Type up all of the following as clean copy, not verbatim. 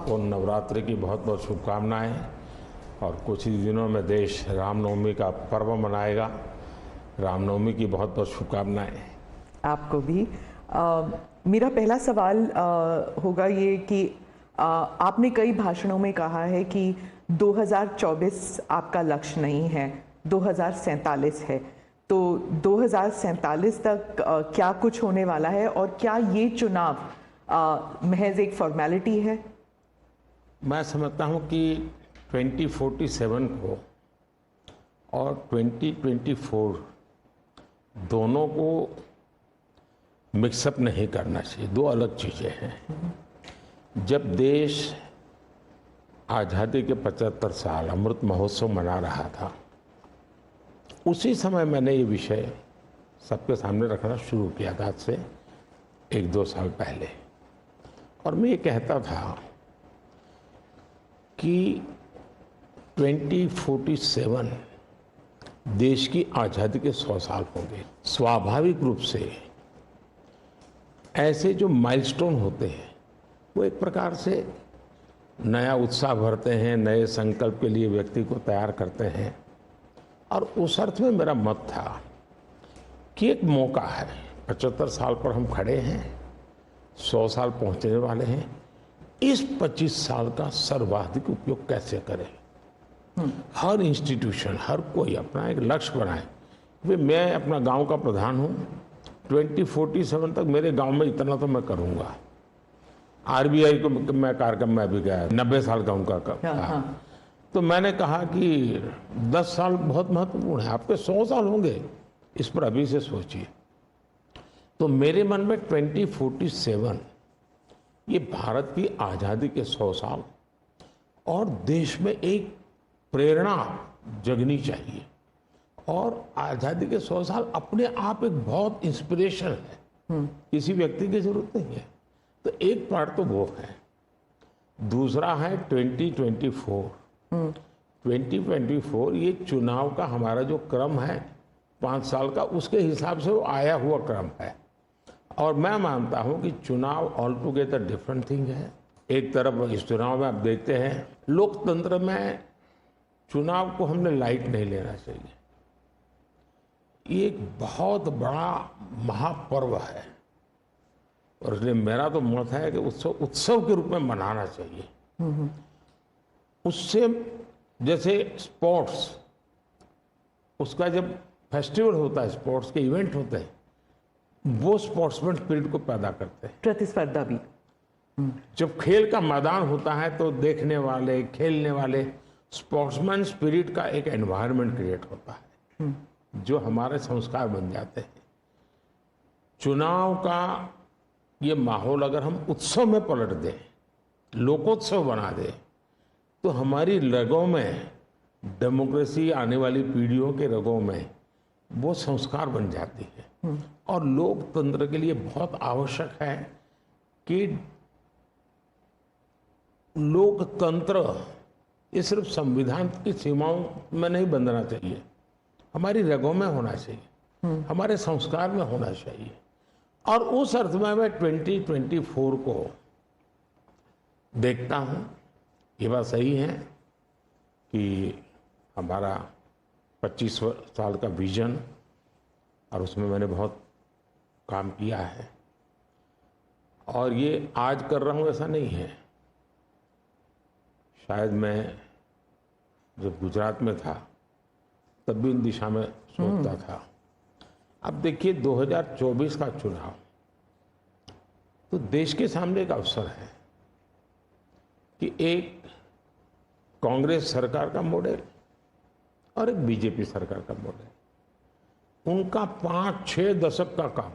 आपको नवरात्रि की बहुत बहुत शुभकामनाएं। और कुछ ही दिनों में देश रामनवमी का पर्व मनाएगा। रामनवमी की बहुत बहुत शुभकामनाएं। आपको भी। मेरा पहला सवाल होगा ये कि आपने कई भाषणों में कहा है कि 2024 आपका लक्ष्य नहीं है, 2047 है। तो 2047 तक क्या कुछ होने वाला है और क्या ये चुनाव महज एक फॉर्मेलिटी है? मैं समझता हूं कि 2047 को और 2024 दोनों को मिक्सअप नहीं करना चाहिए, दो अलग चीज़ें हैं। जब देश आज़ादी के 75 साल अमृत महोत्सव मना रहा था, उसी समय मैंने ये विषय सबके सामने रखना शुरू किया था, आज से 1-2 साल पहले। और मैं ये कहता था कि 2047 देश की आज़ादी के 100 साल होंगे। स्वाभाविक रूप से ऐसे जो माइलस्टोन होते हैं वो एक प्रकार से नया उत्साह भरते हैं, नए संकल्प के लिए व्यक्ति को तैयार करते हैं। और उस अर्थ में मेरा मत था कि एक मौका है, 75 साल पर हम खड़े हैं, 100 साल पहुंचने वाले हैं, इस 25 साल का सर्वाधिक उपयोग कैसे करें। हर इंस्टीट्यूशन, हर कोई अपना एक लक्ष्य बनाए। मैं अपना गांव का प्रधान हूं, 2047 तक मेरे गांव में इतना तो मैं करूंगा। आरबीआई को मैं कार्यक्रम में भी गया, 90 साल का उनका हाँ। तो मैंने कहा कि 10 साल बहुत महत्वपूर्ण है, आपके 100 साल होंगे, इस पर अभी से सोचिए। तो मेरे मन में 2047 ये भारत की आज़ादी के 100 साल और देश में एक प्रेरणा जगनी चाहिए। और आज़ादी के 100 साल अपने आप एक बहुत इंस्पिरेशन है, किसी व्यक्ति की जरूरत नहीं है। तो एक पार्ट तो वो है। दूसरा है 2024। 2024 ये चुनाव का हमारा जो क्रम है 5 साल का, उसके हिसाब से वो आया हुआ क्रम है। और मैं मानता हूं कि चुनाव ऑल टुगेदर डिफरेंट थिंग है। एक तरफ इस चुनाव में आप देखते हैं, लोकतंत्र में चुनाव को हमने लाइट नहीं लेना चाहिए। ये एक बहुत बड़ा महापर्व है और इसलिए मेरा तो मत है कि उत्सव के रूप में मनाना चाहिए। उससे जैसे स्पोर्ट्स, उसका जब फेस्टिवल होता है, स्पोर्ट्स के इवेंट होते हैं, वो स्पोर्ट्समैन स्पिरिट को पैदा करते हैं, प्रतिस्पर्धा भी। जब खेल का मैदान होता है तो देखने वाले, खेलने वाले, स्पोर्ट्समैन स्पिरिट का एक एनवायरनमेंट क्रिएट होता है जो हमारे संस्कार बन जाते हैं। चुनाव का ये माहौल अगर हम उत्सव में पलट दें, लोकोत्सव बना दें, तो हमारी रगों में, डेमोक्रेसी आने वाली पीढ़ियों के रगों में वो संस्कार बन जाती है। और लोकतंत्र के लिए बहुत आवश्यक है कि लोकतंत्र ये सिर्फ संविधान की सीमाओं में नहीं बंधना चाहिए, हमारी रगों में होना चाहिए, हमारे संस्कार में होना चाहिए। और उस अर्थ में मैं 2024 को देखता हूँ। ये बात सही है कि हमारा 25 साल का विजन, और उसमें मैंने बहुत काम किया है। और ये आज कर रहा हूँ ऐसा नहीं है, शायद मैं जब गुजरात में था तब भी उन दिशा में सोचता था। अब देखिए 2024 का चुनाव तो देश के सामने एक अवसर है कि एक कांग्रेस सरकार का मॉडल और एक बीजेपी सरकार का मॉडल, उनका 5-6 दशक का काम,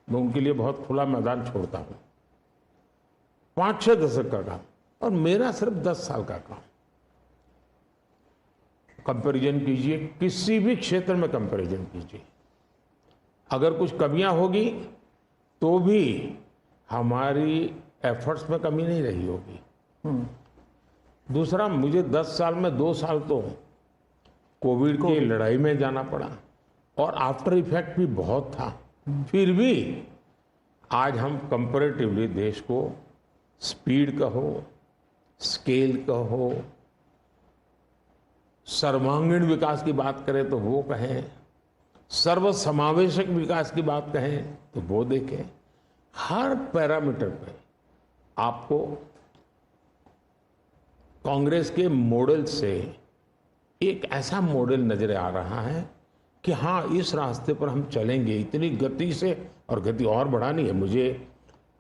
मैं उनके लिए बहुत खुला मैदान छोड़ता हूं, 5-6 दशक का काम, और मेरा सिर्फ 10 साल का काम। कंपैरिजन कीजिए, किसी भी क्षेत्र में कंपैरिजन कीजिए, अगर कुछ कमियां होगी तो भी हमारी एफर्ट्स में कमी नहीं रही होगी। दूसरा, मुझे 10 साल में 2 साल तो कोविड की लड़ाई में जाना पड़ा और आफ्टर इफेक्ट भी बहुत था। फिर भी आज हम कंपैरेटिवली देश को स्पीड कहो, स्केल कहो, सर्वांगीण विकास की बात करें तो वो कहें, सर्व समावेशक विकास की बात कहें तो वो देखें। हर पैरामीटर पे आपको कांग्रेस के मॉडल से एक ऐसा मॉडल नजर आ रहा है कि हाँ, इस रास्ते पर हम चलेंगे इतनी गति से, और गति और बढ़ानी है मुझे।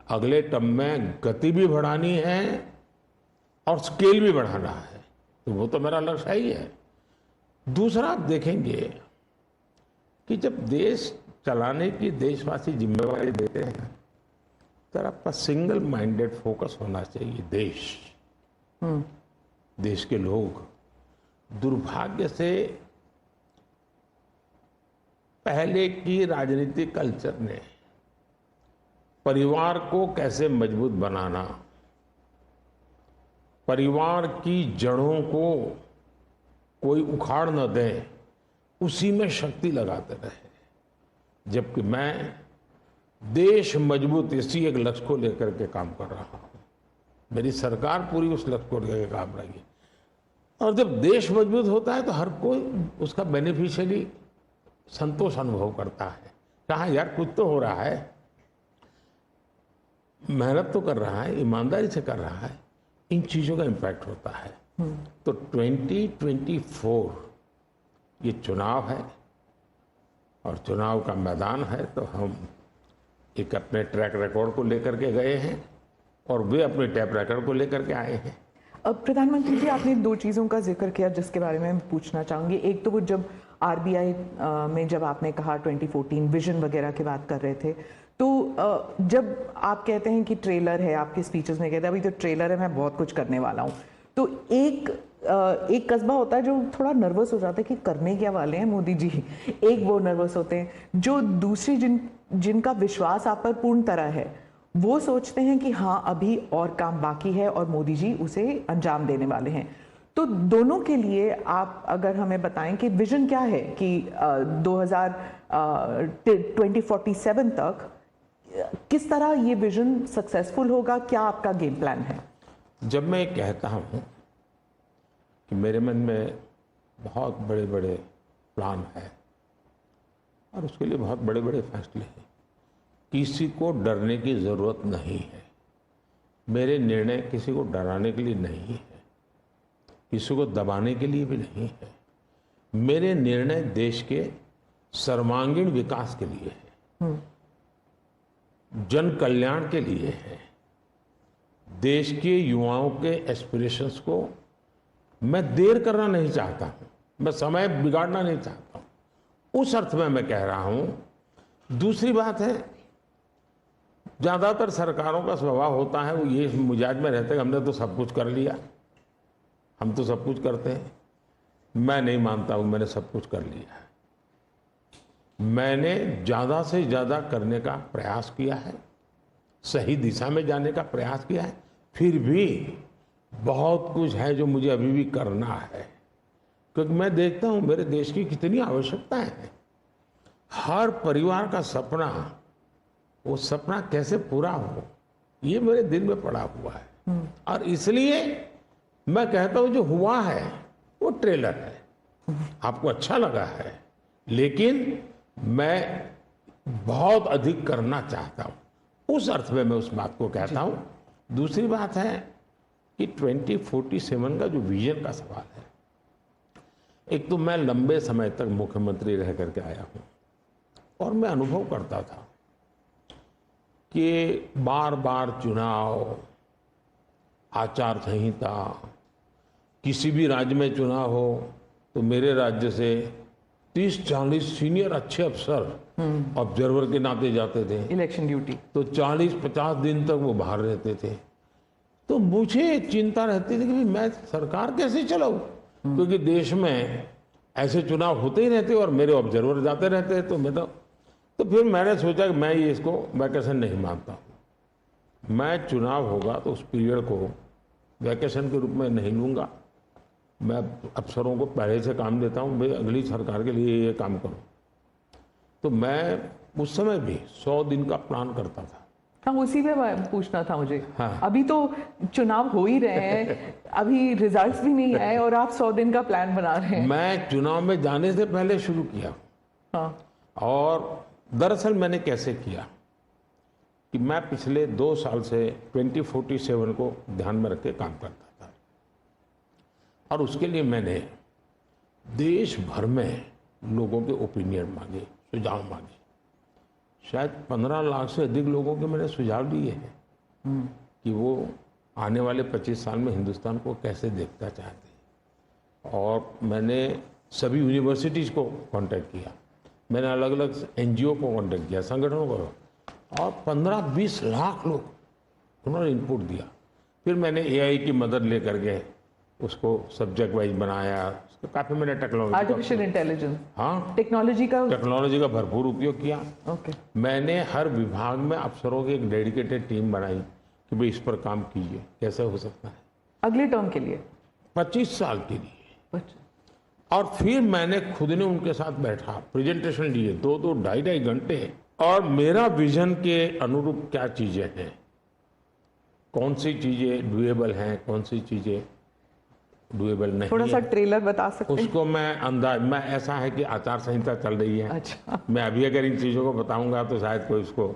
अगले टर्म में गति भी बढ़ानी है और स्केल भी बढ़ाना है, तो वो तो मेरा लक्ष्य ही है। दूसरा, आप देखेंगे कि जब देश चलाने की देशवासी जिम्मेवारी देते हैं तो आपका सिंगल माइंडेड फोकस होना चाहिए। देश के लोग दुर्भाग्य से पहले की राजनीतिक कल्चर ने परिवार को कैसे मजबूत बनाना, परिवार की जड़ों को कोई उखाड़ न दे, उसी में शक्ति लगाते रहे। जबकि मैं देश मजबूत इसी एक लक्ष्य को लेकर के काम कर रहा हूं। मेरी सरकार पूरी उस लक्ष्य को लेकर के काम रही है। और जब देश मजबूत होता है तो हर कोई उसका बेनिफिशियरी संतोष अनुभव करता है। कहा यार, कुछ तो हो रहा है, मेहनत तो कर रहा है, ईमानदारी से कर रहा है, इन चीजों का इम्पैक्ट होता है। तो 2024 ये चुनाव है और चुनाव का मैदान है, तो हम एक अपने ट्रैक रिकॉर्ड को लेकर के गए हैं और वे अपने ट्रैक रिकॉर्ड को लेकर के आए हैं। अब प्रधानमंत्री जी, आपने दो चीज़ों का जिक्र किया जिसके बारे में पूछना चाहूँगी। एक तो वो जब आरबीआई में जब आपने कहा 2014 विजन वगैरह की बात कर रहे थे, तो जब आप कहते हैं कि ट्रेलर है, आपके स्पीचेस में कहते हैं अभी तो ट्रेलर है, मैं बहुत कुछ करने वाला हूँ, तो एक कस्बा होता है जो थोड़ा नर्वस हो जाता है कि करने क्या वाले हैं मोदी जी। एक वो नर्वस होते हैं जो दूसरी जिनका विश्वास आप पर पूर्ण तरह है, वो सोचते हैं कि हाँ अभी और काम बाकी है और मोदी जी उसे अंजाम देने वाले हैं। तो दोनों के लिए आप अगर हमें बताएं कि विजन क्या है कि 2047 तक किस तरह ये विजन सक्सेसफुल होगा, क्या आपका गेम प्लान है? जब मैं कहता हूँ कि मेरे मन में बहुत बड़े बड़े प्लान है और उसके लिए बहुत बड़े बड़े फैसले हैं, किसी को डरने की ज़रूरत नहीं है। मेरे निर्णय किसी को डराने के लिए नहीं है, किसी को दबाने के लिए भी नहीं है। मेरे निर्णय देश के सर्वांगीण विकास के लिए है, जन कल्याण के लिए है। देश के युवाओं के एस्पिरेशंस को मैं देर करना नहीं चाहता हूं, मैं समय बिगाड़ना नहीं चाहता हूं, उस अर्थ में मैं कह रहा हूं। दूसरी बात है, ज्यादातर सरकारों का स्वभाव होता है वो ये मिजाज में रहते हैं हमने तो सब कुछ कर लिया, हम तो सब कुछ करते हैं। मैं नहीं मानता हूं मैंने सब कुछ कर लिया है। मैंने ज्यादा से ज्यादा करने का प्रयास किया है, सही दिशा में जाने का प्रयास किया है, फिर भी बहुत कुछ है जो मुझे अभी भी करना है, क्योंकि मैं देखता हूं मेरे देश की कितनी आवश्यकताएं हैं। हर परिवार का सपना, वो सपना कैसे पूरा हो, ये मेरे दिल में पड़ा हुआ है। और इसलिए मैं कहता हूं जो हुआ है वो ट्रेलर है, आपको अच्छा लगा है, लेकिन मैं बहुत अधिक करना चाहता हूं, उस अर्थ में मैं उस बात को कहता हूं। दूसरी बात है कि 2047 का जो विजन का सवाल है, एक तो मैं लंबे समय तक मुख्यमंत्री रह करके आया हूं और मैं अनुभव करता था कि बार बार चुनाव, आचार संहिता, किसी भी राज्य में चुनाव हो तो मेरे राज्य से 30-40 सीनियर अच्छे अफसर ऑब्जर्वर के नाते जाते थे इलेक्शन ड्यूटी, तो 40-50 दिन तक वो बाहर रहते थे। तो मुझे चिंता रहती थी कि मैं सरकार कैसे चलाऊं, क्योंकि देश में ऐसे चुनाव होते ही रहते और मेरे ऑब्जर्वर जाते रहते। तो फिर मैंने सोचा कि मैं ये इसको वैकेशन नहीं मानता हूं। मैं चुनाव होगा तो उस पीरियड को वैकेशन के रूप में नहीं लूंगा। मैं अफसरों को पहले से काम देता हूं, भाई अगली सरकार के लिए ये काम करो। तो मैं उस समय भी 100 दिन का प्लान करता था हाँ, उसी पे पूछना था मुझे। हाँ। अभी तो चुनाव हो ही रहे हैं, अभी रिजल्ट्स भी नहीं आए और आप 100 दिन का प्लान बना रहे हैं। मैं चुनाव में जाने से पहले शुरू किया। हाँ। और दरअसल मैंने कैसे किया कि मैं पिछले 2 साल से 2047 को ध्यान में रख के काम करता था, और उसके लिए मैंने देश भर में लोगों के ओपिनियन मांगे, सुझाव मांगे। शायद 15 लाख से अधिक लोगों के मैंने सुझाव दिए हैं कि वो आने वाले 25 साल में हिंदुस्तान को कैसे देखना चाहते हैं। और मैंने सभी यूनिवर्सिटीज़ को कांटेक्ट किया, मैंने अलग अलग एनजीओ को कांटेक्ट किया, संगठनों को, और 15-20 लाख लोग उन्होंने इनपुट दिया। फिर मैंने एआई की मदद लेकर के उसको सब्जेक्ट वाइज बनाया, काफ़ी मैंने टेक्नोलॉजी, आर्टिफिशियल इंटेलिजेंस, हाँ, टेक्नोलॉजी का भरपूर उपयोग किया। ओके। मैंने हर विभाग में अफसरों की एक डेडिकेटेड टीम बनाई कि भाई इस पर काम कीजिए, कैसे हो सकता है अगले टर्म के लिए, 25 साल के लिए। अच्छा। और फिर मैंने खुद ने उनके साथ बैठा, प्रेजेंटेशन दिए 2-2, 2.5 घंटे, और मेरा विजन के अनुरूप क्या चीज़ें हैं, कौन सी चीज़ें डुएबल हैं, कौन सी चीज़ें डुएबल नहीं। थोड़ा सा ट्रेलर बता सकते हैं? उसको मैं ऐसा है कि आचार संहिता चल रही है। अच्छा। मैं अभी अगर इन चीज़ों को बताऊंगा तो शायद कोई उसको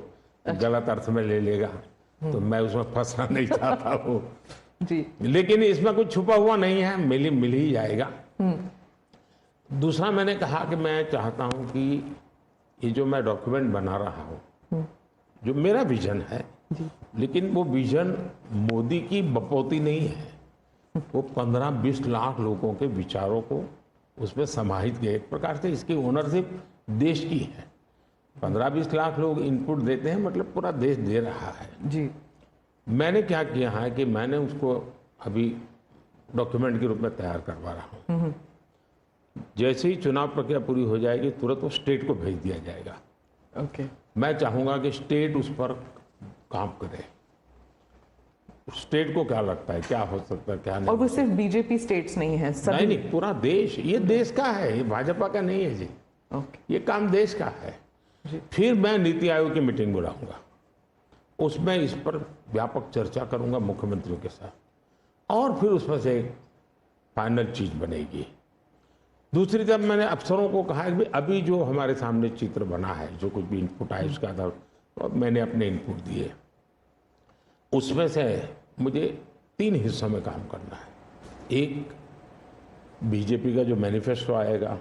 गलत अर्थ में ले लेगा, तो मैं उसमें फंसना नहीं चाहता हूँ जी। लेकिन इसमें कुछ छुपा हुआ नहीं है, मिल ही जाएगा। दूसरा मैंने कहा कि मैं चाहता हूँ कि ये जो मैं डॉक्यूमेंट बना रहा हूँ, जो मेरा विजन है, लेकिन वो विजन मोदी की बपौती नहीं है, वो 15-20 लाख लोगों के विचारों को उसमें समाहित किया। एक प्रकार से इसकी ओनरशिप देश की है। 15-20 लाख लोग इनपुट देते हैं, मतलब पूरा देश दे रहा है। जी। मैंने क्या किया है कि मैंने उसको अभी डॉक्यूमेंट के रूप में तैयार करवा रहा हूँ। जैसे ही चुनाव प्रक्रिया पूरी हो जाएगी, तुरंत वो स्टेट को भेज दिया जाएगा। ओके। मैं चाहूँगा कि स्टेट उस पर काम करे। स्टेट को क्या लगता है, क्या हो सकता है, क्या नहीं। और वो सिर्फ बीजेपी स्टेट्स नहीं है, सभी। नहीं, पूरा देश, ये देश का है, ये भाजपा का नहीं है जी। ओके। ये काम देश का है। फिर मैं नीति आयोग की मीटिंग बुलाऊंगा, उसमें इस पर व्यापक चर्चा करूंगा मुख्यमंत्रियों के साथ, और फिर उसमें से एक फाइनल चीज बनेगी। दूसरी तरफ मैंने अफसरों को कहा कि अभी जो हमारे सामने चित्र बना है, जो कुछ भी इनपुट आए उसका आधार, तो मैंने अपने इनपुट दिए। उसमें से मुझे 3 हिस्सों में काम करना है। एक, बीजेपी का जो मैनिफेस्टो आएगा,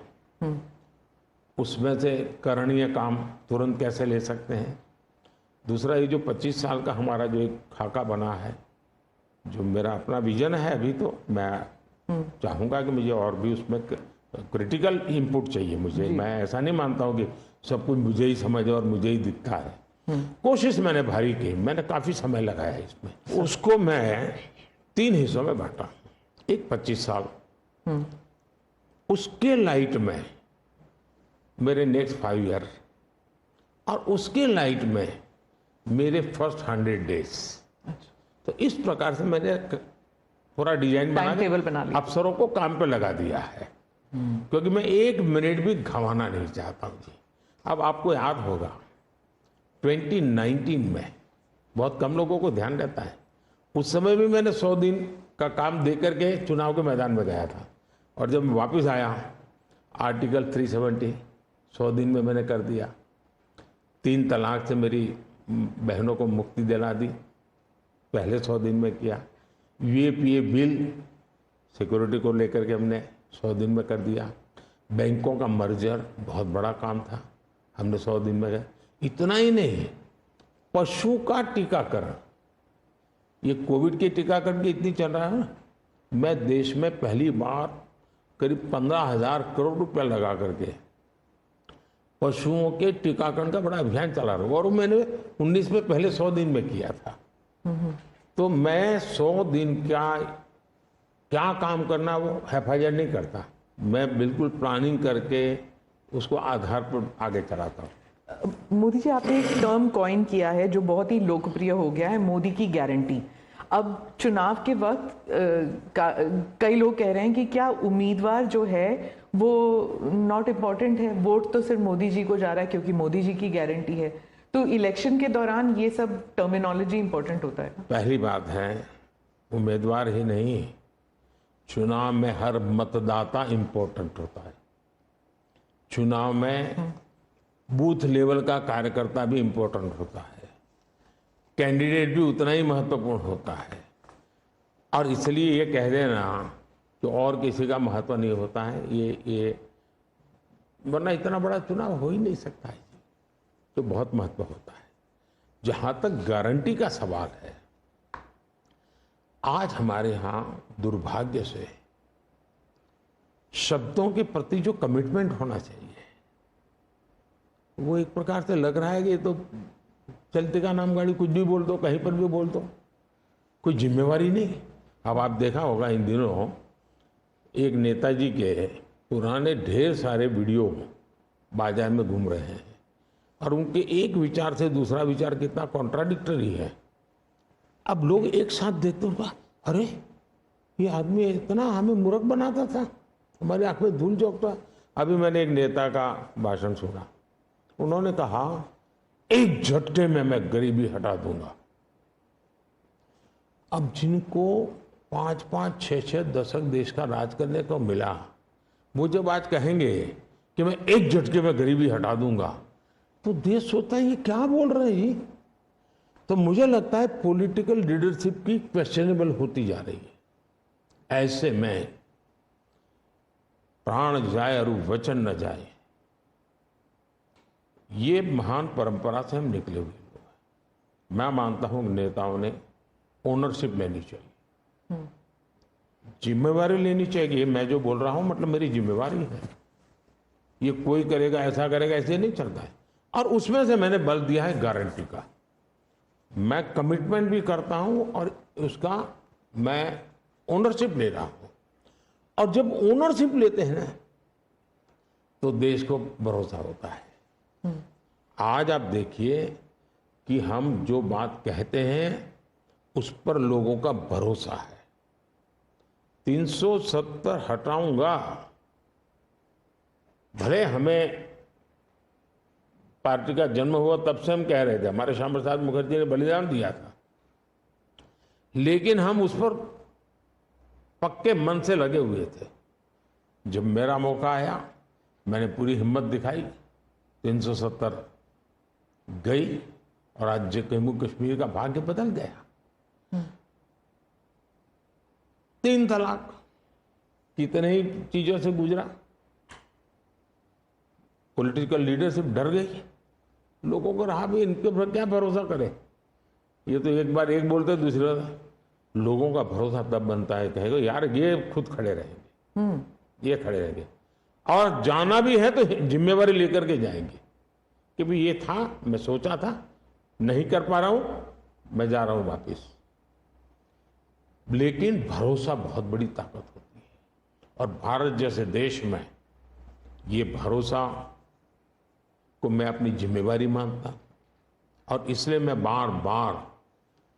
उसमें से करणीय काम तुरंत कैसे ले सकते हैं। दूसरा, ये जो 25 साल का हमारा जो एक खाका बना है, जो मेरा अपना विजन है, अभी तो मैं चाहूँगा कि मुझे और भी उसमें क्रिटिकल इनपुट चाहिए मुझे। मैं ऐसा नहीं मानता हूँ कि सब कुछ मुझे ही समझ और मुझे ही दिखता है। कोशिश मैंने भारी की, मैंने काफ़ी समय लगाया इसमें। उसको मैं 3 हिस्सों में बांटा। एक 25 साल, उसके लाइट में मेरे नेक्स्ट 5 ईयर, और उसके लाइट में मेरे फर्स्ट 100 डेज। तो इस प्रकार से मैंने पूरा डिजाइन बना के अफसरों को काम पे लगा दिया है, क्योंकि मैं 1 मिनट भी गंवाना नहीं चाहता हूँ जी। अब आपको याद होगा 2019 में बहुत कम लोगों को ध्यान रहता है, उस समय भी मैंने 100 दिन का काम दे करके चुनाव के मैदान में गया था, और जब मैं वापस आया, आर्टिकल 370 100 दिन में मैंने कर दिया। 3 तलाक से मेरी बहनों को मुक्ति दिला दी, पहले 100 दिन में किया। यूएपीए बिल सिक्योरिटी को लेकर के हमने 100 दिन में कर दिया। बैंकों का मर्जर बहुत बड़ा काम था, हमने 100 दिन में किया। इतना ही नहीं, पशु का टीकाकरण, ये कोविड के टीकाकरण की इतनी चल रहा है ना, मैं देश में पहली बार करीब 15,000 करोड़ रुपया लगा करके पशुओं के टीकाकरण का बड़ा अभियान चला रहा हूँ, और वो मैंने 19 में पहले 100 दिन में किया था। तो मैं 100 दिन क्या काम करना वो हैफाजत नहीं करता, मैं बिल्कुल प्लानिंग करके उसको आधार पर आगे चलाता हूँ। मोदी जी, आपने एक टर्म कॉइन किया है जो बहुत ही लोकप्रिय हो गया है, मोदी की गारंटी। अब चुनाव के वक्त कई लोग कह रहे हैं कि क्या उम्मीदवार जो है वो नॉट इम्पॉर्टेंट है, वोट तो सिर्फ मोदी जी को जा रहा है क्योंकि मोदी जी की गारंटी है। तो इलेक्शन के दौरान ये सब टर्मिनोलॉजी इंपॉर्टेंट होता है। पहली बात है, उम्मीदवार ही नहीं, चुनाव में हर मतदाता इंपॉर्टेंट होता है। चुनाव में बूथ लेवल का कार्यकर्ता भी इंपॉर्टेंट होता है, कैंडिडेट भी उतना ही महत्वपूर्ण होता है। और इसलिए ये कह देना कि और किसी का महत्व नहीं होता है, ये वरना इतना बड़ा चुनाव हो ही नहीं सकता है, तो बहुत महत्व होता है। जहां तक गारंटी का सवाल है, आज हमारे यहां दुर्भाग्य से शब्दों के प्रति जो कमिटमेंट होना चाहिए, वो एक प्रकार से लग रहा है कि तो चलते का नाम गाड़ी, कुछ भी बोल दो, कहीं पर भी बोल दो, कोई जिम्मेवारी नहीं। अब आप देखा होगा इन दिनों एक नेताजी के पुराने ढेर सारे वीडियो बाजार में घूम रहे हैं और उनके एक विचार से दूसरा विचार कितना कॉन्ट्राडिक्टरी है। अब लोग एक साथ देखते होगा, अरे ये आदमी इतना हमें मूर्ख बनाता था, हमारी आंख में धूल झोंकता। अभी मैंने एक नेता का भाषण सुना, उन्होंने कहा एक झटके में मैं गरीबी हटा दूंगा। अब जिनको 5-5, 6-6 दशक देश का राज करने को मिला, वो जब आज कहेंगे कि मैं एक झटके में गरीबी हटा दूंगा, तो देश सोचता है ये क्या बोल रहे हैं जी। तो मुझे लगता है पॉलिटिकल लीडरशिप की क्वेश्चनेबल होती जा रही है। ऐसे में प्राण जाए और वचन न जाए, ये महान परंपरा से हम निकले हुए लोग हैं। मैं मानता हूं नेताओं ने ओनरशिप लेनी चाहिए, जिम्मेवारी लेनी चाहिए। मैं जो बोल रहा हूं मतलब मेरी जिम्मेवारी है, ये कोई करेगा ऐसा करेगा ऐसे नहीं चलता है। और उसमें से मैंने बल दिया है गारंटी का। मैं कमिटमेंट भी करता हूं और उसका मैं ओनरशिप ले रहा हूं। और जब ओनरशिप लेते हैं ना, तो देश को भरोसा होता है। आज आप देखिए कि हम जो बात कहते हैं उस पर लोगों का भरोसा है। 370 हटाऊंगा, भले हमें पार्टी का जन्म हुआ तब से हम कह रहे थे, हमारे श्यामा प्रसाद मुखर्जी ने बलिदान दिया था, लेकिन हम उस पर पक्के मन से लगे हुए थे। जब मेरा मौका आया, मैंने पूरी हिम्मत दिखाई, 370 गई और आज जम्मू कश्मीर का भाग्य बदल गया। 3 तलाक, कितने ही चीजों से गुजरा। पॉलिटिकल लीडरशिप डर गई, लोगों को रहा भी इनके पर क्या भरोसा करे। ये तो एक बार एक बोलते दूसरी बार, लोगों का भरोसा तब बनता है, कहेगा यार ये खुद खड़े रहेंगे, ये खड़े रहेंगे। और जाना भी है तो जिम्मेवारी लेकर के जाएंगे कि भाई ये था, मैं सोचा था, नहीं कर पा रहा हूं, मैं जा रहा हूं वापिस। लेकिन भरोसा बहुत बड़ी ताकत होती है और भारत जैसे देश में ये भरोसा को मैं अपनी जिम्मेवारी मानता और इसलिए मैं बार बार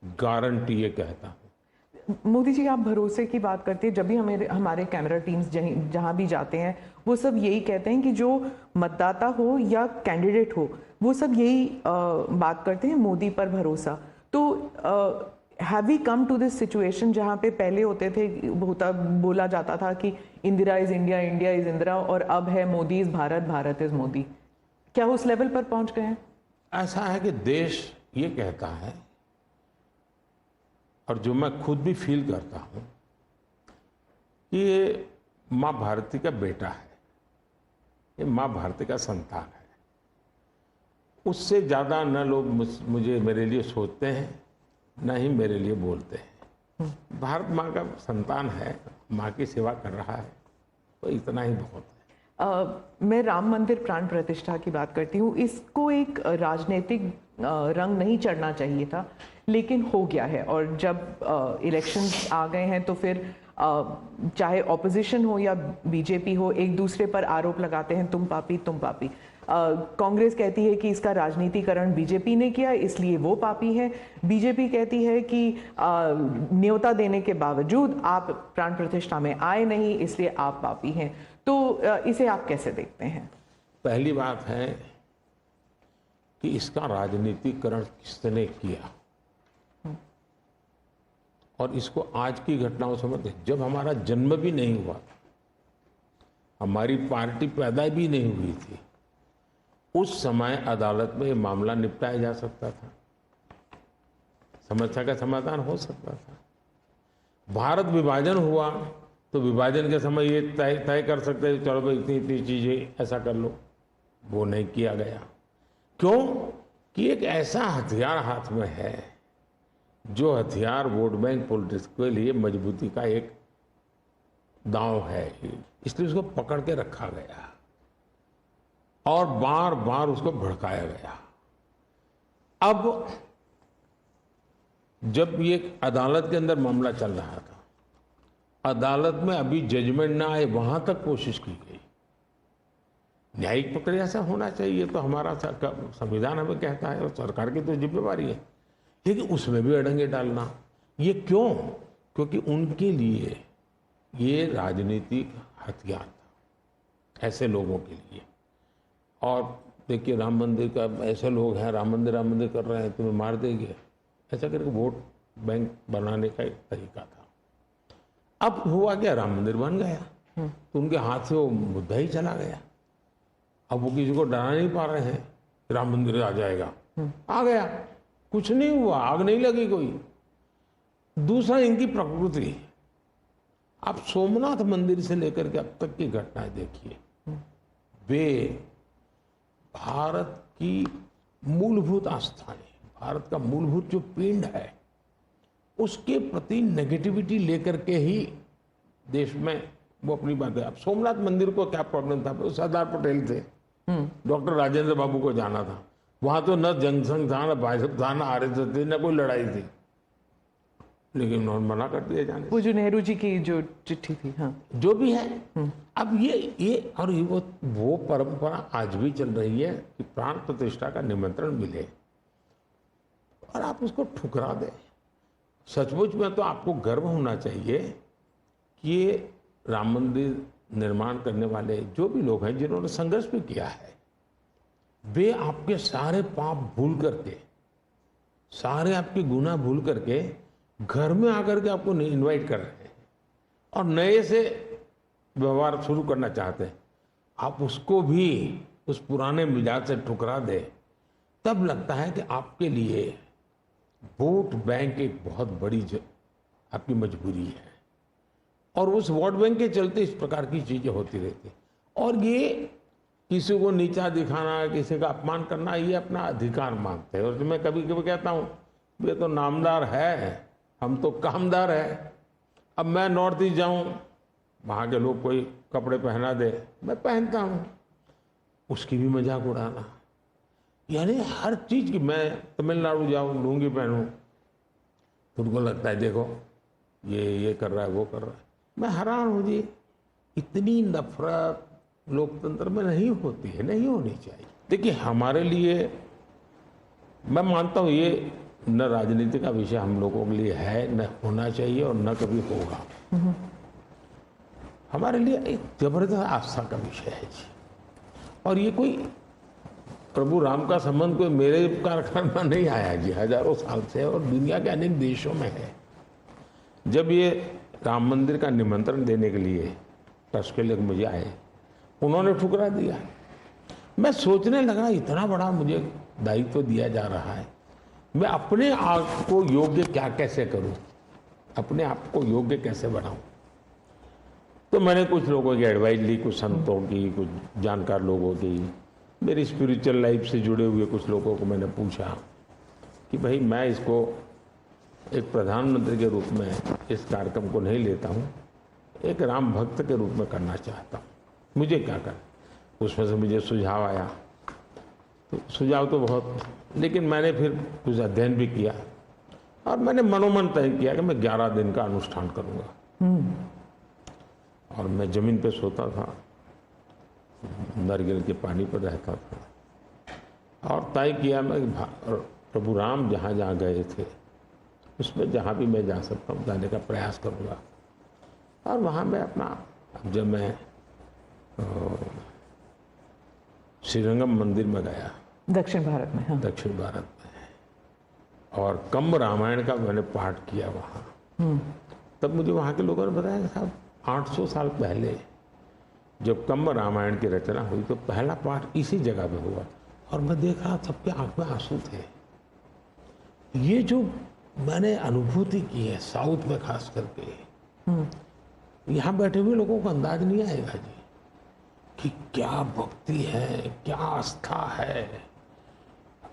गारंटी ये कहता हूं। मोदी जी, आप भरोसे की बात करते हैं, जब भी हमारे कैमरा टीम्स जहां भी जाते हैं, वो सब यही कहते हैं कि जो मतदाता हो या कैंडिडेट हो, वो सब यही बात करते हैं, मोदी पर भरोसा। तो have we come to this situation जहां पे पहले होते थे, बोला जाता था कि Indira is India, India is Indira, और अब है मोदी इज भारत, भारत इज मोदी। क्या उस लेवल पर पहुंच गए हैं? ऐसा है कि देश ये कहता है, और जो मैं खुद भी फील करता हूं, कि ये माँ भारती का बेटा है, ये माँ भारती का संतान है। उससे ज़्यादा न लोग मुझे मेरे लिए सोचते हैं, न ही मेरे लिए बोलते हैं। भारत माँ का संतान है, माँ की सेवा कर रहा है, तो इतना ही बहुत है। मैं राम मंदिर प्राण प्रतिष्ठा की बात करती हूँ। इसको एक राजनीतिक रंग नहीं चढ़ना चाहिए था, लेकिन हो गया है। और जब इलेक्शंस आ गए हैं तो फिर चाहे ऑपोजिशन हो या बीजेपी हो, एक दूसरे पर आरोप लगाते हैं, तुम पापी तुम पापी। कांग्रेस कहती है कि इसका राजनीतिकरण बीजेपी ने किया, इसलिए वो पापी है। बीजेपी कहती है कि न्योता देने के बावजूद आप प्राण प्रतिष्ठा में आए नहीं, इसलिए आप पापी हैं। तो इसे आप कैसे देखते हैं? पहली बात है कि इसका राजनीतिकरण किसने किया। और इसको आज की घटनाओं से मत, जब हमारा जन्म भी नहीं हुआ, हमारी पार्टी पैदा भी नहीं हुई थी, उस समय अदालत में ये मामला निपटाया जा सकता था, समस्या का समाधान हो सकता था। भारत विभाजन हुआ तो विभाजन के समय ये तय कर सकते थे, चलो भाई इतनी इतनी चीजें ऐसा कर लो, वो नहीं किया गया। क्यों? कि एक ऐसा हथियार हाथ में है, जो हथियार वोट बैंक पॉलिटिक्स के लिए मजबूती का एक दांव है, इसलिए उसको पकड़ के रखा गया और बार बार उसको भड़काया गया। अब जब ये अदालत के अंदर मामला चल रहा था, अदालत में अभी जजमेंट ना आए, वहां तक कोशिश की गई। न्यायिक प्रक्रिया से होना चाहिए, तो हमारा संविधान हमें कहता है और सरकार की तो जिम्मेवारी है, लेकिन उसमें भी अड़ंगे डालना, ये क्यों? क्योंकि उनके लिए ये राजनीतिक हथियार था, ऐसे लोगों के लिए। और देखिए, राम मंदिर का, ऐसे लोग हैं राम मंदिर कर रहे हैं, तुम्हें मार देंगे, ऐसा करके वोट बैंक बनाने का एक तरीका था। अब हुआ क्या, राम मंदिर बन गया, तो उनके हाथ से वो मुद्दा ही चला गया। अब वो किसी को डरा नहीं पा रहे हैं, राम मंदिर आ जाएगा, आ गया, कुछ नहीं हुआ, आग नहीं लगी कोई। दूसरा, इनकी प्रकृति, आप सोमनाथ मंदिर से लेकर के अब तक की घटनाएं देखिए, वे भारत की मूलभूत आस्थाएं, भारत का मूलभूत जो पिंड है, उसके प्रति नेगेटिविटी लेकर के ही देश में वो अपनी बात है। अब सोमनाथ मंदिर को क्या प्रॉब्लम था? वो सरदार पटेल थे, डॉक्टर राजेंद्र बाबू को जाना था, वहां तो न जनसंघ था, न भाजपा था, न आरएसएस थी, न कोई लड़ाई थी, लेकिन उन्होंने मना कर दिया जाने। वो जो नेहरू जी की जो चिट्ठी थी, हाँ, जो भी है, अब ये और वो परंपरा आज भी चल रही है कि प्राण प्रतिष्ठा का निमंत्रण मिले और आप उसको ठुकरा दें। सचमुच में तो आपको गर्व होना चाहिए कि ये राम मंदिर निर्माण करने वाले जो भी लोग हैं, जिन्होंने संघर्ष भी किया है, वे आपके सारे पाप भूल करके, सारे आपके गुनाह भूल करके घर में आकर के आपको इनवाइट कर रहे हैं और नए से व्यवहार शुरू करना चाहते हैं। आप उसको भी उस पुराने मिजाज से ठुकरा दे, तब लगता है कि आपके लिए वोट बैंक एक बहुत बड़ी आपकी मजबूरी है। और उस वोट बैंक के चलते इस प्रकार की चीजें होती रहती। और ये किसी को नीचा दिखाना, किसी का अपमान करना, ये अपना अधिकार मानते हैं। और मैं कभी कभी कहता हूँ, ये तो नामदार है, हम तो कामदार है। अब मैं नॉर्थ ईस्ट जाऊँ, वहाँ के लोग कोई कपड़े पहना दे, मैं पहनता हूँ, उसकी भी मजाक उड़ाना, यानी हर चीज की। मैं तमिलनाडु जाऊँ, लुंगी पहनूं, तो उनको लगता है देखो ये कर रहा है, वो कर रहा है। मैं हैरान हूँ जी, इतनी नफरत लोकतंत्र में नहीं होती है, नहीं होनी चाहिए। देखिए, हमारे लिए, मैं मानता हूँ ये न राजनीति का विषय हम लोगों के लिए है, न होना चाहिए और न कभी होगा। हमारे लिए एक जबरदस्त आस्था का विषय है जी। और ये कोई प्रभु राम का संबंध कोई मेरे कारखाने में नहीं आया जी, हजारों साल से, और दुनिया के अनेक देशों में है। जब ये राम मंदिर का निमंत्रण देने के लिए ट्रस्ट के लोग मुझे आए, उन्होंने ठुकरा दिया। मैं सोचने लगा, इतना बड़ा मुझे दायित्व दिया जा रहा है, मैं अपने आप को योग्य क्या कैसे करूं, अपने आप को योग्य कैसे बनाऊं। तो मैंने कुछ लोगों की एडवाइस ली, कुछ संतों की, कुछ जानकार लोगों की, मेरी स्पिरिचुअल लाइफ से जुड़े हुए कुछ लोगों को मैंने पूछा कि भाई मैं इसको एक प्रधानमंत्री के रूप में इस कार्यक्रम को नहीं लेता हूँ, एक राम भक्त के रूप में करना चाहता हूँ, मुझे क्या करना। उसमें से मुझे सुझाव आया, तो सुझाव तो बहुत, लेकिन मैंने फिर कुछ अध्ययन भी किया और मैंने मनोमन तय किया कि मैं 11 दिन का अनुष्ठान करूँगा। और मैं जमीन पे सोता था, नारियल के पानी पर रहता था और तय किया मैं प्रभु राम जहाँ जहाँ गए थे उसमें जहाँ भी मैं जा सकता हूँ जाने का प्रयास करूँगा। और वहाँ मैं अपना, जब मैं श्रीरंगम मंदिर में गया दक्षिण भारत में, हाँ। दक्षिण भारत में, और कम्ब रामायण का मैंने पाठ किया वहाँ। तब मुझे वहाँ के लोगों ने बताया साहब 800 साल पहले जब कम्ब रामायण की रचना हुई तो पहला पाठ इसी जगह पे हुआ, और मैं देख रहा सबके आंख में आंसू थे। ये जो मैंने अनुभूति की है साउथ में खास करके, यहाँ बैठे हुए लोगों को अंदाज नहीं आएगा जी कि क्या भक्ति है, क्या आस्था है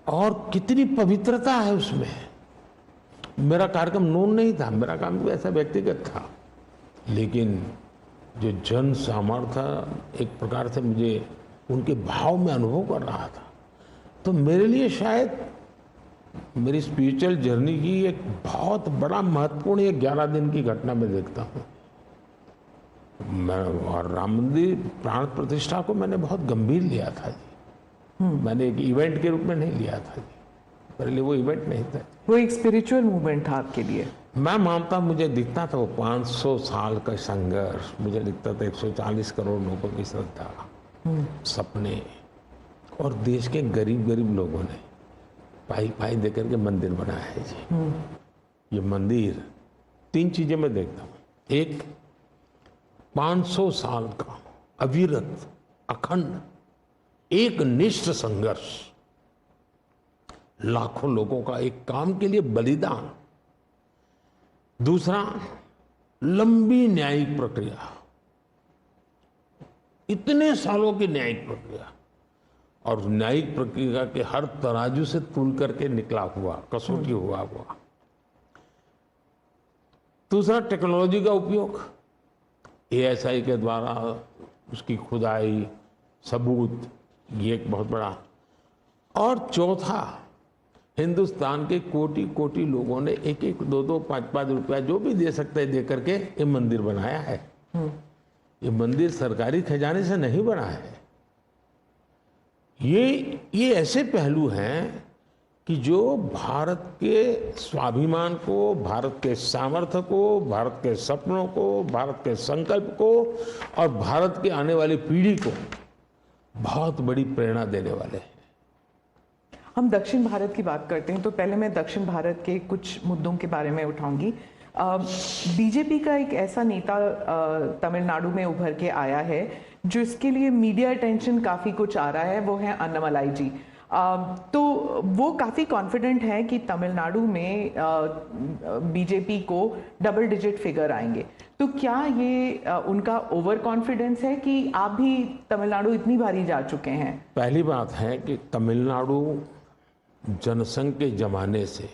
और कितनी पवित्रता है उसमें। मेरा कार्यक्रम नोन नहीं था, मेरा काम भी ऐसा व्यक्तिगत था, लेकिन जो जन सामर्थ्य एक प्रकार से मुझे उनके भाव में अनुभव कर रहा था, तो मेरे लिए शायद मेरी स्पिरिचुअल जर्नी की एक बहुत बड़ा महत्वपूर्ण ये 11 दिन की घटना मैं देखता हूँ। मैं और राम मंदिर प्राण प्रतिष्ठा को मैंने बहुत गंभीर लिया था जी। मैंने एक इवेंट के रूप में नहीं लिया था जी, मेरे लिए वो इवेंट नहीं था, वो एक स्पिरिचुअल मूवमेंट था आपके लिए। मैं मानता, मुझे दिखता था वो 500 साल का संघर्ष, मुझे दिखता था 140 करोड़ लोगों की श्रद्धा, सपने, और देश के गरीब गरीब लोगों ने पाई पाई देकर के मंदिर बनाया है जी। ये मंदिर 3 चीजें मैं देखता हूँ। एक, 500 साल का अविरत अखंड एक निष्ठ संघर्ष, लाखों लोगों का एक काम के लिए बलिदान। दूसरा, लंबी न्यायिक प्रक्रिया, इतने सालों की न्यायिक प्रक्रिया, और न्यायिक प्रक्रिया के हर तराजू से तुल करके निकला हुआ, कसौटी हुआ। दूसरा, टेक्नोलॉजी का उपयोग, एएसआई के द्वारा उसकी खुदाई, सबूत, ये एक बहुत बड़ा। और चौथा, हिंदुस्तान के कोटि कोटि लोगों ने 1-1, 2-2, 5-5 रुपया जो भी दे सकते हैं दे करके ये मंदिर बनाया है। ये मंदिर सरकारी खजाने से नहीं बना है। ये ऐसे पहलू हैं कि जो भारत के स्वाभिमान को, भारत के सामर्थ्य को, भारत के सपनों को, भारत के संकल्प को और भारत के आने वाली पीढ़ी को बहुत बड़ी प्रेरणा देने वाले हैं। हम दक्षिण भारत की बात करते हैं तो पहले मैं दक्षिण भारत के कुछ मुद्दों के बारे में उठाऊंगी। बीजेपी का एक ऐसा नेता तमिलनाडु में उभर के आया है जो इसके लिए मीडिया अटेंशन काफ़ी कुछ आ रहा है, वो है अन्नामलाई जी। तो वो काफ़ी कॉन्फिडेंट है कि तमिलनाडु में बीजेपी को डबल डिजिट फिगर आएंगे। तो क्या ये उनका ओवर कॉन्फिडेंस है कि आप भी तमिलनाडु इतनी बारी जा चुके हैं? पहली बात है कि तमिलनाडु जनसंघ के जमाने से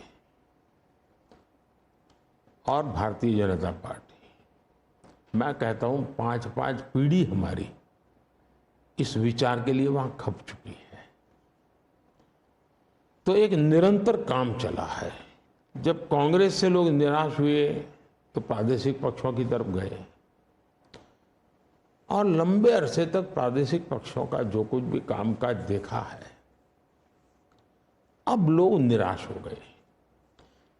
और भारतीय जनता पार्टी, मैं कहता हूं 5-5 पीढ़ी हमारी इस विचार के लिए वहां खप चुकी है। तो एक निरंतर काम चला है। जब कांग्रेस से लोग निराश हुए तो प्रादेशिक पक्षों की तरफ गए, और लंबे अरसे तक प्रादेशिक पक्षों का जो कुछ भी कामकाज देखा है, अब लोग निराश हो गए।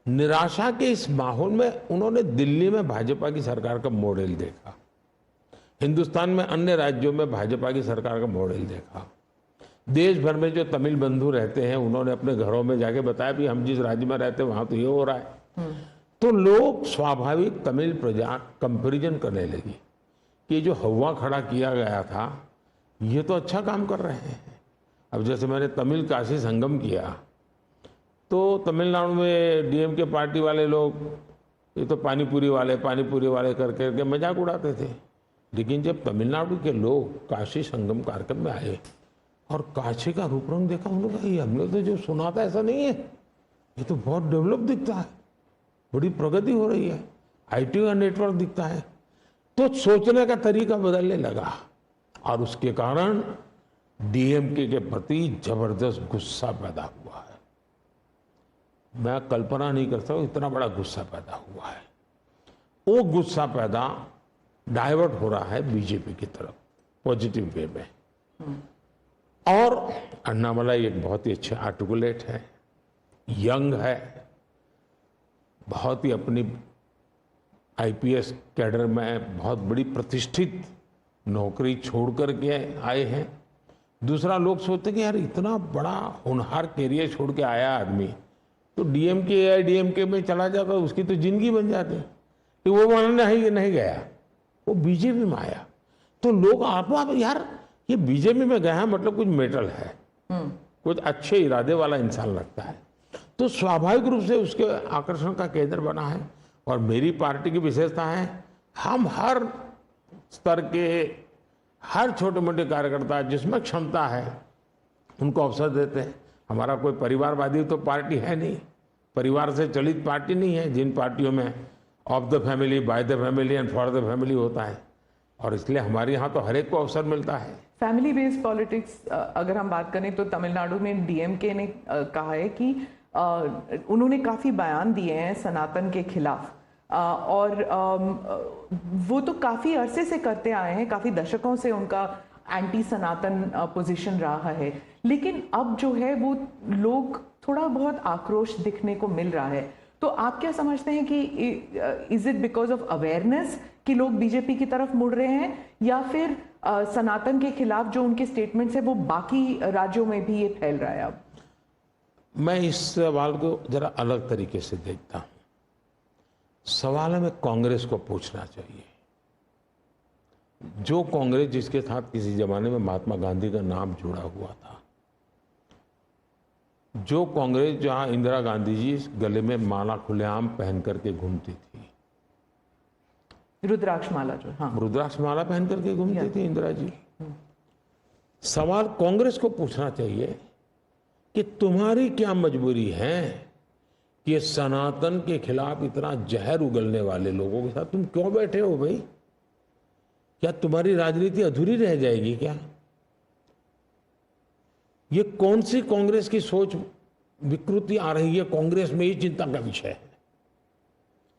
निराशा के इस माहौल में उन्होंने दिल्ली में भाजपा की सरकार का मॉडल देखा, हिंदुस्तान में अन्य राज्यों में भाजपा की सरकार का मॉडल देखा, देश भर में जो तमिल बंधु रहते हैं उन्होंने अपने घरों में जाके बताया भी हम जिस राज्य में रहते हैं वहां तो ये हो रहा है। तो लोग स्वाभाविक तमिल प्रजा कंपैरिजन करने लगी कि जो हवा खड़ा किया गया था ये तो अच्छा काम कर रहे हैं। अब जैसे मैंने तमिल काशी संगम किया तो तमिलनाडु में डीएमके पार्टी वाले लोग ये तो पानीपुरी वाले करके मजाक उड़ाते थे, लेकिन जब तमिलनाडु के लोग काशी संगम कार्यक्रम में आए और काशी का रूप रंग देखा, उन्होंने कहा ये हमने तो जो सुना था ऐसा नहीं है, ये तो बहुत डेवलप दिखता है, बड़ी प्रगति हो रही है, आईटी का नेटवर्क दिखता है। तो सोचने का तरीका बदलने लगा और उसके कारण डीएमके के प्रति जबरदस्त गुस्सा पैदा हुआ है। मैं कल्पना नहीं कर सकता इतना बड़ा गुस्सा पैदा हुआ है। वो गुस्सा पैदा डाइवर्ट हो रहा है बीजेपी की तरफ पॉजिटिव वे में। और अन्नामलाई एक बहुत ही अच्छे आर्टिकुलेट है, यंग है, बहुत ही अपनी आईपीएस कैडर में बहुत बड़ी प्रतिष्ठित नौकरी छोड़ कर के आए हैं, दूसरा, लोग सोचते कि यार इतना बड़ा होनहार कैरियर छोड़ के आया आदमी, तो डीएमके एआईडीएमके में चला जाता उसकी तो जिंदगी बन जाती। तो वो वहां नहीं गया, वो बीजेपी में आया। तो लोग आप यार ये बीजेपी में गया मतलब कुछ मेटल है, कुछ अच्छे इरादे वाला इंसान लगता है, तो स्वाभाविक रूप से उसके आकर्षण का केंद्र बना है। और मेरी पार्टी की विशेषता है, हम हर स्तर के हर छोटे मोटे कार्यकर्ता जिसमें क्षमता है उनको अवसर देते हैं। हमारा कोई परिवारवादी तो पार्टी है नहीं, परिवार से चलित पार्टी नहीं है, जिन पार्टियों में of the family, by the family and for the family होता है। और इसलिए हमारे यहाँ तो हर एक को अवसर मिलता है। फैमिली बेस्ड पॉलिटिक्स अगर हम बात करें तो तमिलनाडु में डीएमके ने कहा है कि उन्होंने काफ़ी बयान दिए हैं सनातन के खिलाफ, और वो तो काफ़ी अरसे से करते आए हैं, काफ़ी दशकों से उनका एंटी सनातन पोजीशन रहा है। लेकिन अब जो है वो लोग थोड़ा बहुत आक्रोश दिखने को मिल रहा है। तो आप क्या समझते हैं कि is it because of awareness कि लोग बीजेपी की तरफ मुड़ रहे हैं, या फिर सनातन के खिलाफ जो उनके स्टेटमेंट्स है वो बाकी राज्यों में भी ये फैल रहा है? अब मैं इस सवाल को जरा अलग तरीके से देखता हूं। सवाल हमें कांग्रेस को पूछना चाहिए। जो कांग्रेस जिसके साथ किसी जमाने में महात्मा गांधी का नाम जुड़ा हुआ था, जो कांग्रेस जहां इंदिरा गांधी जी गले में माला खुलेआम पहन करके घूमती थी, रुद्राक्ष माला, जो हाँ रुद्राक्ष माला पहन करके घूमती थी इंदिरा जी। सवाल कांग्रेस को पूछना चाहिए कि तुम्हारी क्या मजबूरी है कि सनातन के खिलाफ इतना जहर उगलने वाले लोगों के साथ तुम क्यों बैठे हो भाई? क्या तुम्हारी राजनीति अधूरी रह जाएगी क्या? ये कौन सी कांग्रेस की सोच विकृति आ रही है? कांग्रेस में ही चिंता का विषय है।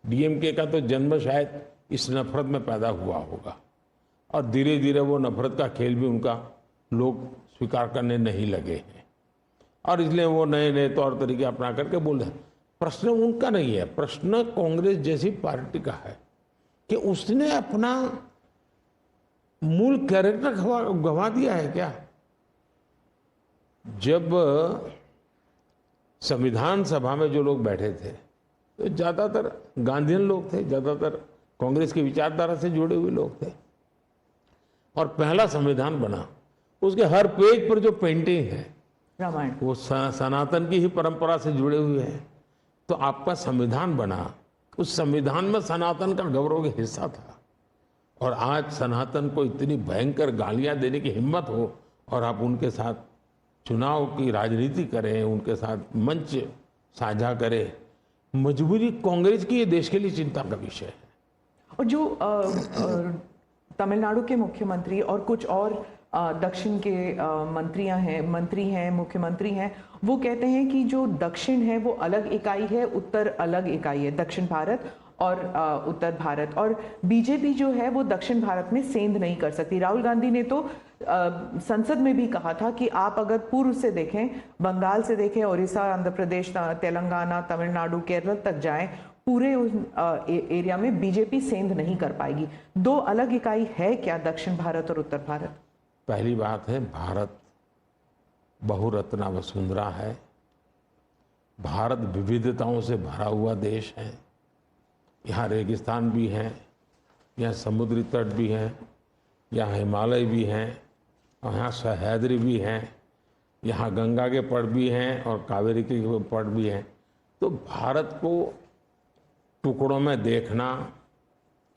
डीएमके का तो जन्म शायद इस नफरत में पैदा हुआ होगा, और धीरे धीरे वो नफरत का खेल भी उनका लोग स्वीकार करने नहीं लगे हैं, और इसलिए वो नए नए तौर तरीके अपना करके बोल रहे हैं। प्रश्न उनका नहीं है, प्रश्न कांग्रेस जैसी पार्टी का है कि उसने अपना मूल कैरेक्टर गवा दिया है क्या? जब संविधान सभा में जो लोग बैठे थे तो ज्यादातर गांधीयन लोग थे, ज्यादातर कांग्रेस की विचारधारा से जुड़े हुए लोग थे, और पहला संविधान बना, उसके हर पेज पर जो पेंटिंग है रामायण, वो सनातन की ही परंपरा से जुड़े हुए हैं। तो आपका संविधान बना, उस संविधान में सनातन का गौरव का हिस्सा था, और आज सनातन को इतनी भयंकर गालियां देने की हिम्मत हो और आप उनके साथ चुनाव की राजनीति करें, उनके साथ मंच साझा करें। मजबूरी कांग्रेस की, ये देश के लिए चिंता का विषय है। और जो तमिलनाडु के मुख्यमंत्री और कुछ और दक्षिण के मंत्री हैं, मुख्यमंत्री हैं, वो कहते हैं कि जो दक्षिण है वो अलग इकाई है, उत्तर अलग इकाई है, दक्षिण भारत और उत्तर भारत, और बीजेपी जो है वो दक्षिण भारत में सेंध नहीं कर सकती। राहुल गांधी ने तो संसद में भी कहा था कि आप अगर पूर्व से देखें, बंगाल से देखें, उड़ीसा, आंध्र प्रदेश, तेलंगाना, तमिलनाडु, केरल तक जाएं, पूरे उस एरिया में बीजेपी सेंध नहीं कर पाएगी। दो अलग इकाई है क्या दक्षिण भारत और उत्तर भारत? पहली बात है, भारत बहुरत्ना वसुंधरा है। भारत विविधताओं से भरा हुआ देश है। यहाँ रेगिस्तान भी है, यहाँ समुद्री तट भी है, यहाँ हिमालय भी हैं, और यहाँ सह्याद्री भी हैं, यहाँ गंगा के पट भी हैं और कावेरी के पट भी हैं। तो भारत को टुकड़ों में देखना,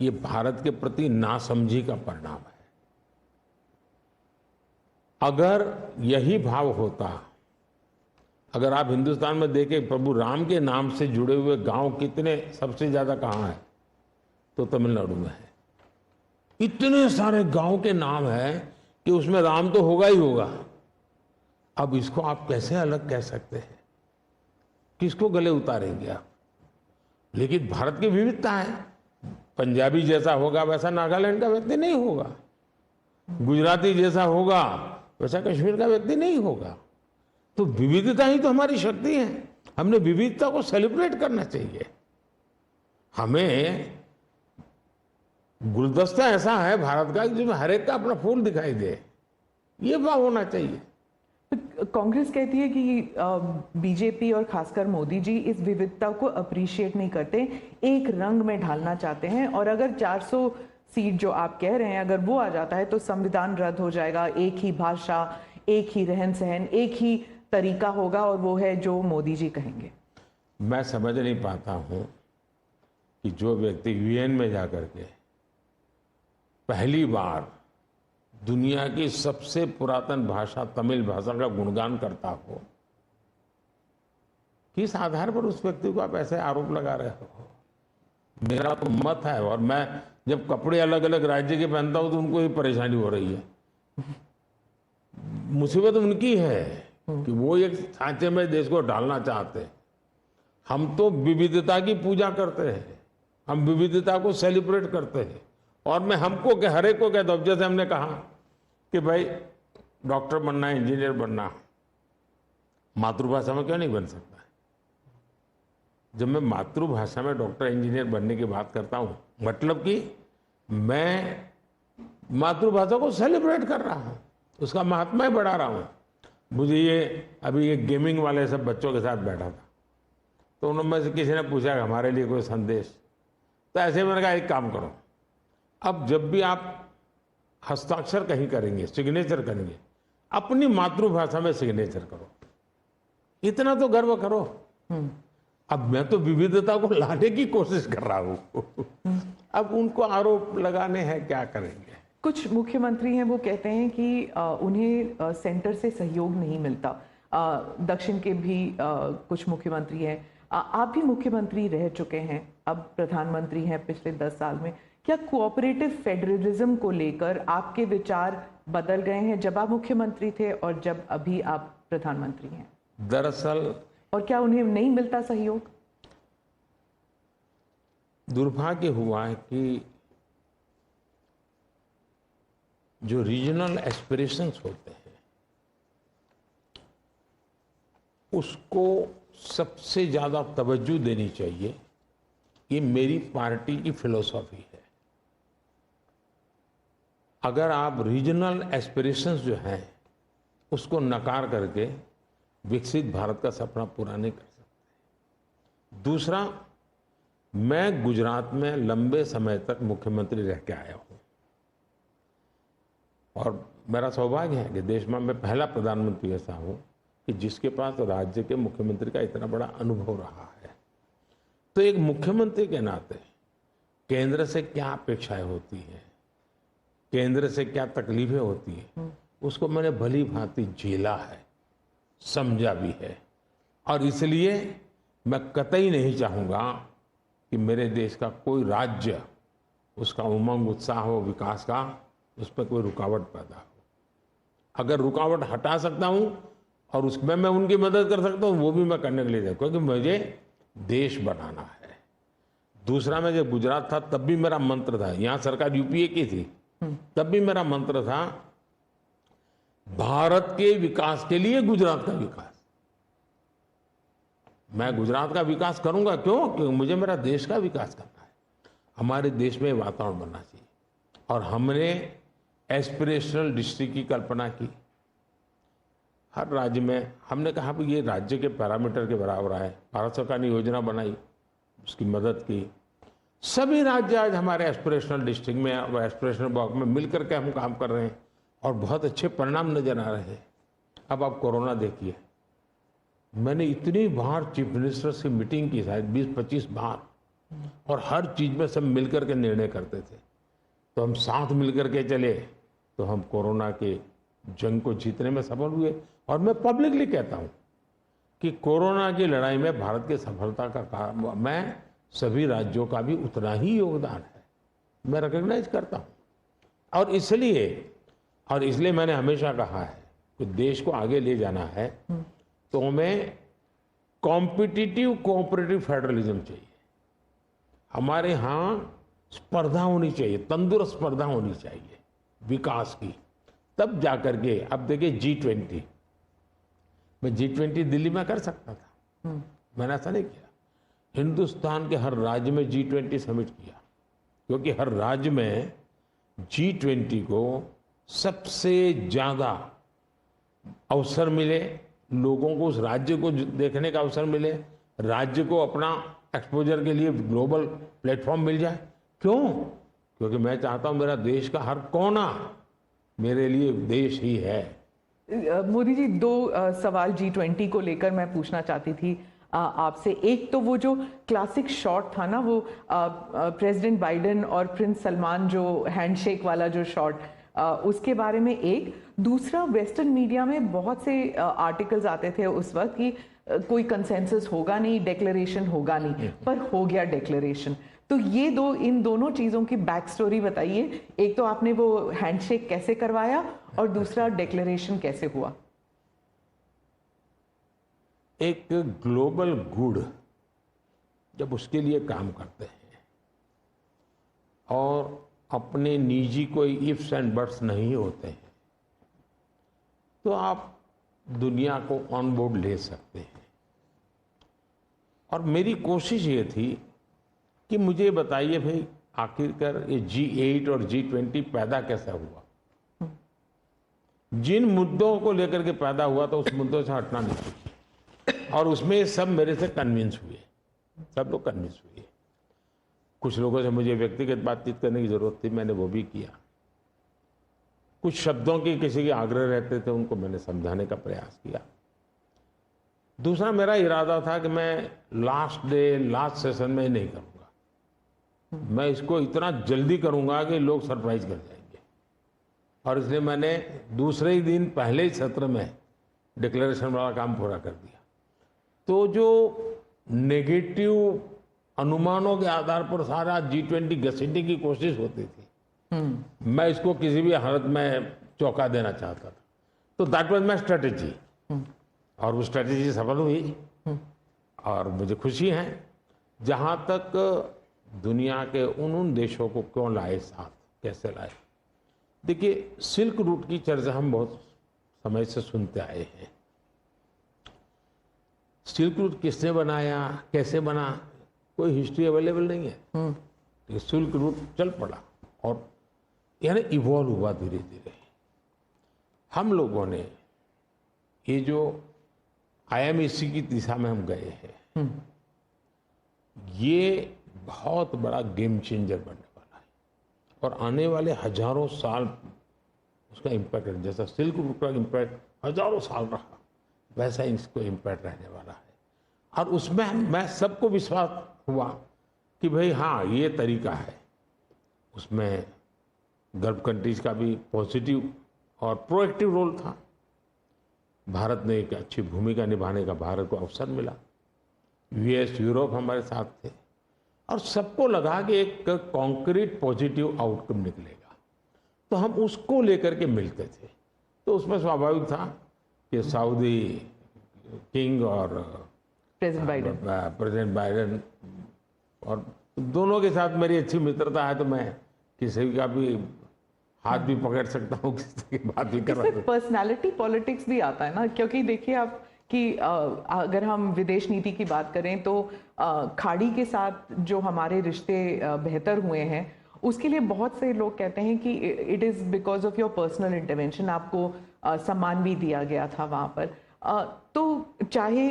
ये भारत के प्रति नासमझी का परिणाम है। अगर यही भाव होता, अगर आप हिंदुस्तान में देखें, प्रभु राम के नाम से जुड़े हुए गांव कितने सबसे ज्यादा कहाँ है? तो तमिलनाडु में है। इतने सारे गांव के नाम है कि उसमें राम तो होगा ही होगा। अब इसको आप कैसे अलग कह सकते हैं? किसको गले उतारेंगे आप? लेकिन भारत की विविधता है। पंजाबी जैसा होगा वैसा नागालैंड का व्यक्ति नहीं होगा, गुजराती जैसा होगा वैसा कश्मीर का व्यक्ति नहीं होगा। तो विविधता ही तो हमारी शक्ति है। हमने विविधता को सेलिब्रेट करना चाहिए। हमें गुलदस्ता ऐसा है भारत का जिसमें हर एक का अपना फूल दिखाई दे। ये भाव होना चाहिए। तो कांग्रेस कहती है कि बीजेपी और खासकर मोदी जी इस विविधता को अप्रिशिएट नहीं करते, एक रंग में ढालना चाहते हैं, और अगर 400 सीट जो आप कह रहे हैं अगर वो आ जाता है तो संविधान रद्द हो जाएगा, एक ही भाषा, एक ही रहन सहन, एक ही तरीका होगा और वो है जो मोदी जी कहेंगे। मैं समझ नहीं पाता हूं कि जो व्यक्ति यूएन में जाकर के पहली बार दुनिया की सबसे पुरातन भाषा तमिल भाषा का गुणगान करता हो, किस आधार पर उस व्यक्ति को आप ऐसे आरोप लगा रहे हो? मेरा तो मत है, और मैं जब कपड़े अलग अलग राज्य के पहनता हूं तो उनको ही परेशानी हो रही है। मुसीबत उनकी है कि वो एक सांचे में देश को डालना चाहते हैं। हम तो विविधता की पूजा करते हैं, हम विविधता को सेलिब्रेट करते हैं। और मैं हमको हर एक को कहता हूं, जैसे हमने कहा कि भाई डॉक्टर बनना है, इंजीनियर बनना, मातृभाषा में क्यों नहीं बन सकता? जब मैं मातृभाषा में डॉक्टर इंजीनियर बनने की बात करता हूं, मतलब कि मैं मातृभाषा को सेलिब्रेट कर रहा हूं, उसका महात्मा बढ़ा रहा हूं। मुझे ये अभी एक गेमिंग वाले सब बच्चों के साथ बैठा था, तो उनमें से किसी ने पूछा कि हमारे लिए कोई संदेश, तो ऐसे मैंने कहा एक काम करो, अब जब भी आप हस्ताक्षर कहीं करेंगे, सिग्नेचर करेंगे, अपनी मातृभाषा में सिग्नेचर करो, इतना तो गर्व करो। अब मैं तो विविधता को लाने की कोशिश कर रहा हूं। अब उनको आरोप लगाने हैं, क्या करेंगे? कुछ मुख्यमंत्री हैं वो कहते हैं कि उन्हें सेंटर से सहयोग नहीं मिलता। दक्षिण के भी कुछ मुख्यमंत्री हैं, आप भी मुख्यमंत्री रह चुके हैं, अब प्रधानमंत्री हैं पिछले 10 साल में। क्या कोऑपरेटिव फेडरलिज्म को लेकर आपके विचार बदल गए हैं जब आप मुख्यमंत्री थे और जब अभी आप प्रधानमंत्री हैं? दरअसल, और क्या उन्हें नहीं मिलता सहयोग? दुर्भाग्य हुआ है कि जो रीजनल एस्पिरेशंस होते हैं उसको सबसे ज्यादा तवज्जो देनी चाहिए। ये मेरी पार्टी की फिलॉसफी है। अगर आप रीजनल एस्पिरेशंस जो हैं उसको नकार करके विकसित भारत का सपना पूरा नहीं कर सकते। दूसरा, मैं गुजरात में लंबे समय तक मुख्यमंत्री रह के आया हूं, और मेरा सौभाग्य है कि देश में मैं पहला प्रधानमंत्री ऐसा हूं कि जिसके पास राज्य के मुख्यमंत्री का इतना बड़ा अनुभव रहा है। तो एक मुख्यमंत्री के नाते केंद्र से क्या अपेक्षाएं होती हैं, केंद्र से क्या तकलीफें होती हैं, उसको मैंने भली भांति झेला है, समझा भी है। और इसलिए मैं कतई नहीं चाहूंगा कि मेरे देश का कोई राज्य, उसका उमंग उत्साह हो विकास का, उस पर कोई रुकावट पैदा हो। अगर रुकावट हटा सकता हूं और उसमें मैं उनकी मदद कर सकता हूं, वो भी मैं करने के लिए, क्योंकि मुझे देश बनाना है। दूसरा, मैं जब गुजरात था तब भी मेरा मंत्र था, यहां सरकार यूपीए की थी, तब भी मेरा मंत्र था भारत के विकास के लिए गुजरात का विकास। मैं गुजरात का विकास करूंगा, क्यों? क्योंकि मुझे मेरा देश का विकास करना है। हमारे देश में वातावरण बनना चाहिए। और हमने एस्पिरेशनल डिस्ट्रिक्ट की कल्पना की। हर राज्य में हमने कहा कि ये राज्य के पैरामीटर के बराबर है। भारत सरकार ने योजना बनाई, उसकी मदद की। सभी राज्य आज हमारे एस्पिरेशनल डिस्ट्रिक्ट में और एस्पिरेशनल ब्लॉक में मिलकर के हम काम कर रहे हैं और बहुत अच्छे परिणाम नजर आ रहे हैं। अब आप कोरोना देखिए, मैंने इतनी बार चीफ मिनिस्टर से मीटिंग की, शायद 20-25 बार, और हर चीज में सब मिलकर के निर्णय करते थे। तो हम साथ मिलकर के चले तो हम कोरोना के जंग को जीतने में सफल हुए। और मैं पब्लिकली कहता हूं कि कोरोना की लड़ाई में भारत की सफलता का कारण, मैं सभी राज्यों का भी उतना ही योगदान है, मैं रिकॉग्नाइज करता हूं। और इसलिए मैंने हमेशा कहा है कि देश को आगे ले जाना है तो हमें कॉम्पिटिटिव कोऑपरेटिव फेडरलिज्म चाहिए। हमारे यहां स्पर्धा होनी चाहिए, तंदुरुस्त स्पर्धा होनी चाहिए विकास की, तब जाकर के। अब देखिए G20, मैं G20 दिल्ली में कर सकता था, मैंने ऐसा नहीं किया। हिंदुस्तान के हर राज्य में G20 समिट किया, क्योंकि हर राज्य में G20 को सबसे ज्यादा अवसर मिले, लोगों को उस राज्य को देखने का अवसर मिले, राज्य को अपना एक्सपोजर के लिए ग्लोबल प्लेटफॉर्म मिल जाए। क्यों? क्योंकि मैं चाहता हूं मेरा देश का हर कोना मेरे लिए देश ही है। मोदी जी, दो सवाल G20 को लेकर मैं पूछना चाहती थी आपसे। एक तो वो जो क्लासिक शॉट था ना, वो प्रेसिडेंट बाइडेन और प्रिंस सलमान जो हैंडशेक वाला जो शॉट, उसके बारे में एक। दूसरा, वेस्टर्न मीडिया में बहुत से आर्टिकल्स आते थे उस वक्त कि कोई कंसेंसस होगा नहीं, डेक्लेरेशन होगा नहीं, पर हो गया डेक्लेरेशन। तो ये दो, इन दोनों चीज़ों की बैक स्टोरी बताइए। एक तो आपने वो हैंडशेक कैसे करवाया, और दूसरा डेक्लेरेशन कैसे हुआ? एक ग्लोबल गुड जब उसके लिए काम करते हैं और अपने निजी कोई इफ्स एंड बट्स नहीं होते हैं, तो आप दुनिया को ऑन बोर्ड ले सकते हैं। और मेरी कोशिश ये थी कि मुझे बताइए भाई, आखिरकार ये G8 और G20 पैदा कैसे हुआ? जिन मुद्दों को लेकर के पैदा हुआ तो उस मुद्दों से हटना नहीं चाहिए, और उसमें सब मेरे से कन्विंस हुए, सब लोग कन्विंस हुए। कुछ लोगों से मुझे व्यक्तिगत बातचीत करने की जरूरत थी, मैंने वो भी किया। कुछ शब्दों की किसी के आग्रह रहते थे, उनको मैंने समझाने का प्रयास किया। दूसरा, मेरा इरादा था कि मैं लास्ट सेशन में नहीं करूंगा, मैं इसको इतना जल्दी करूंगा कि लोग सरप्राइज कर जाएंगे। और इसलिए मैंने दूसरे ही दिन पहले ही सत्र में डिक्लेरेशन वाला काम पूरा कर दिया। तो जो नेगेटिव अनुमानों के आधार पर सारा G20 घसीटने की कोशिश होती थी, मैं इसको किसी भी हालत में चौंका देना चाहता था। तो दैट वाज माय स्ट्रेटेजी, और वो स्ट्रेटेजी सफल हुई। और मुझे खुशी है, जहां तक दुनिया के उन देशों को क्यों लाए साथ, कैसे लाए। देखिए, सिल्क रूट की चर्चा हम बहुत समय से सुनते आए हैं। सिल्क रूट किसने बनाया, कैसे बना, कोई हिस्ट्री अवेलेबल नहीं है। सिल्क रूट चल पड़ा और यानी इवॉल्व हुआ धीरे धीरे। हम लोगों ने ये जो IMEC की दिशा में हम गए हैं, ये बहुत बड़ा गेम चेंजर बनने वाला है, और आने वाले हजारों साल उसका इम्पैक्ट है। जैसा सिल्क रूट का इम्पैक्ट हजारों साल रहा, वैसा इसको इम्पैक्ट रहने वाला है। और उसमें मैं सबको विश्वास हुआ कि भाई हाँ, ये तरीका है। उसमें गल्फ कंट्रीज का भी पॉजिटिव और प्रोएक्टिव रोल था। भारत ने एक अच्छी भूमिका निभाने का भारत को अवसर मिला। US, यूरोप हमारे साथ थे, और सबको लगा कि एक कॉन्क्रीट पॉजिटिव आउटकम निकलेगा, तो हम उसको लेकर के मिलते थे। तो उसमें स्वाभाविक था कि सऊदी किंग और प्रेसिडेंट बाइडेन, और दोनों के साथ मेरी अच्छी मित्रता है, तो मैं किसी का भी हाथ भी पकड़ सकता हूँ, किसी की बात भी कर सकता हूँ। पर्सनालिटी पॉलिटिक्स भी आता है ना, क्योंकि देखिए आप कि अगर हम विदेश नीति की बात करें तो खाड़ी के साथ जो हमारे रिश्ते बेहतर हुए हैं, उसके लिए बहुत से लोग कहते हैं कि it is because of your personal intervention. आपको सम्मान भी दिया गया था वहाँ पर। तो चाहे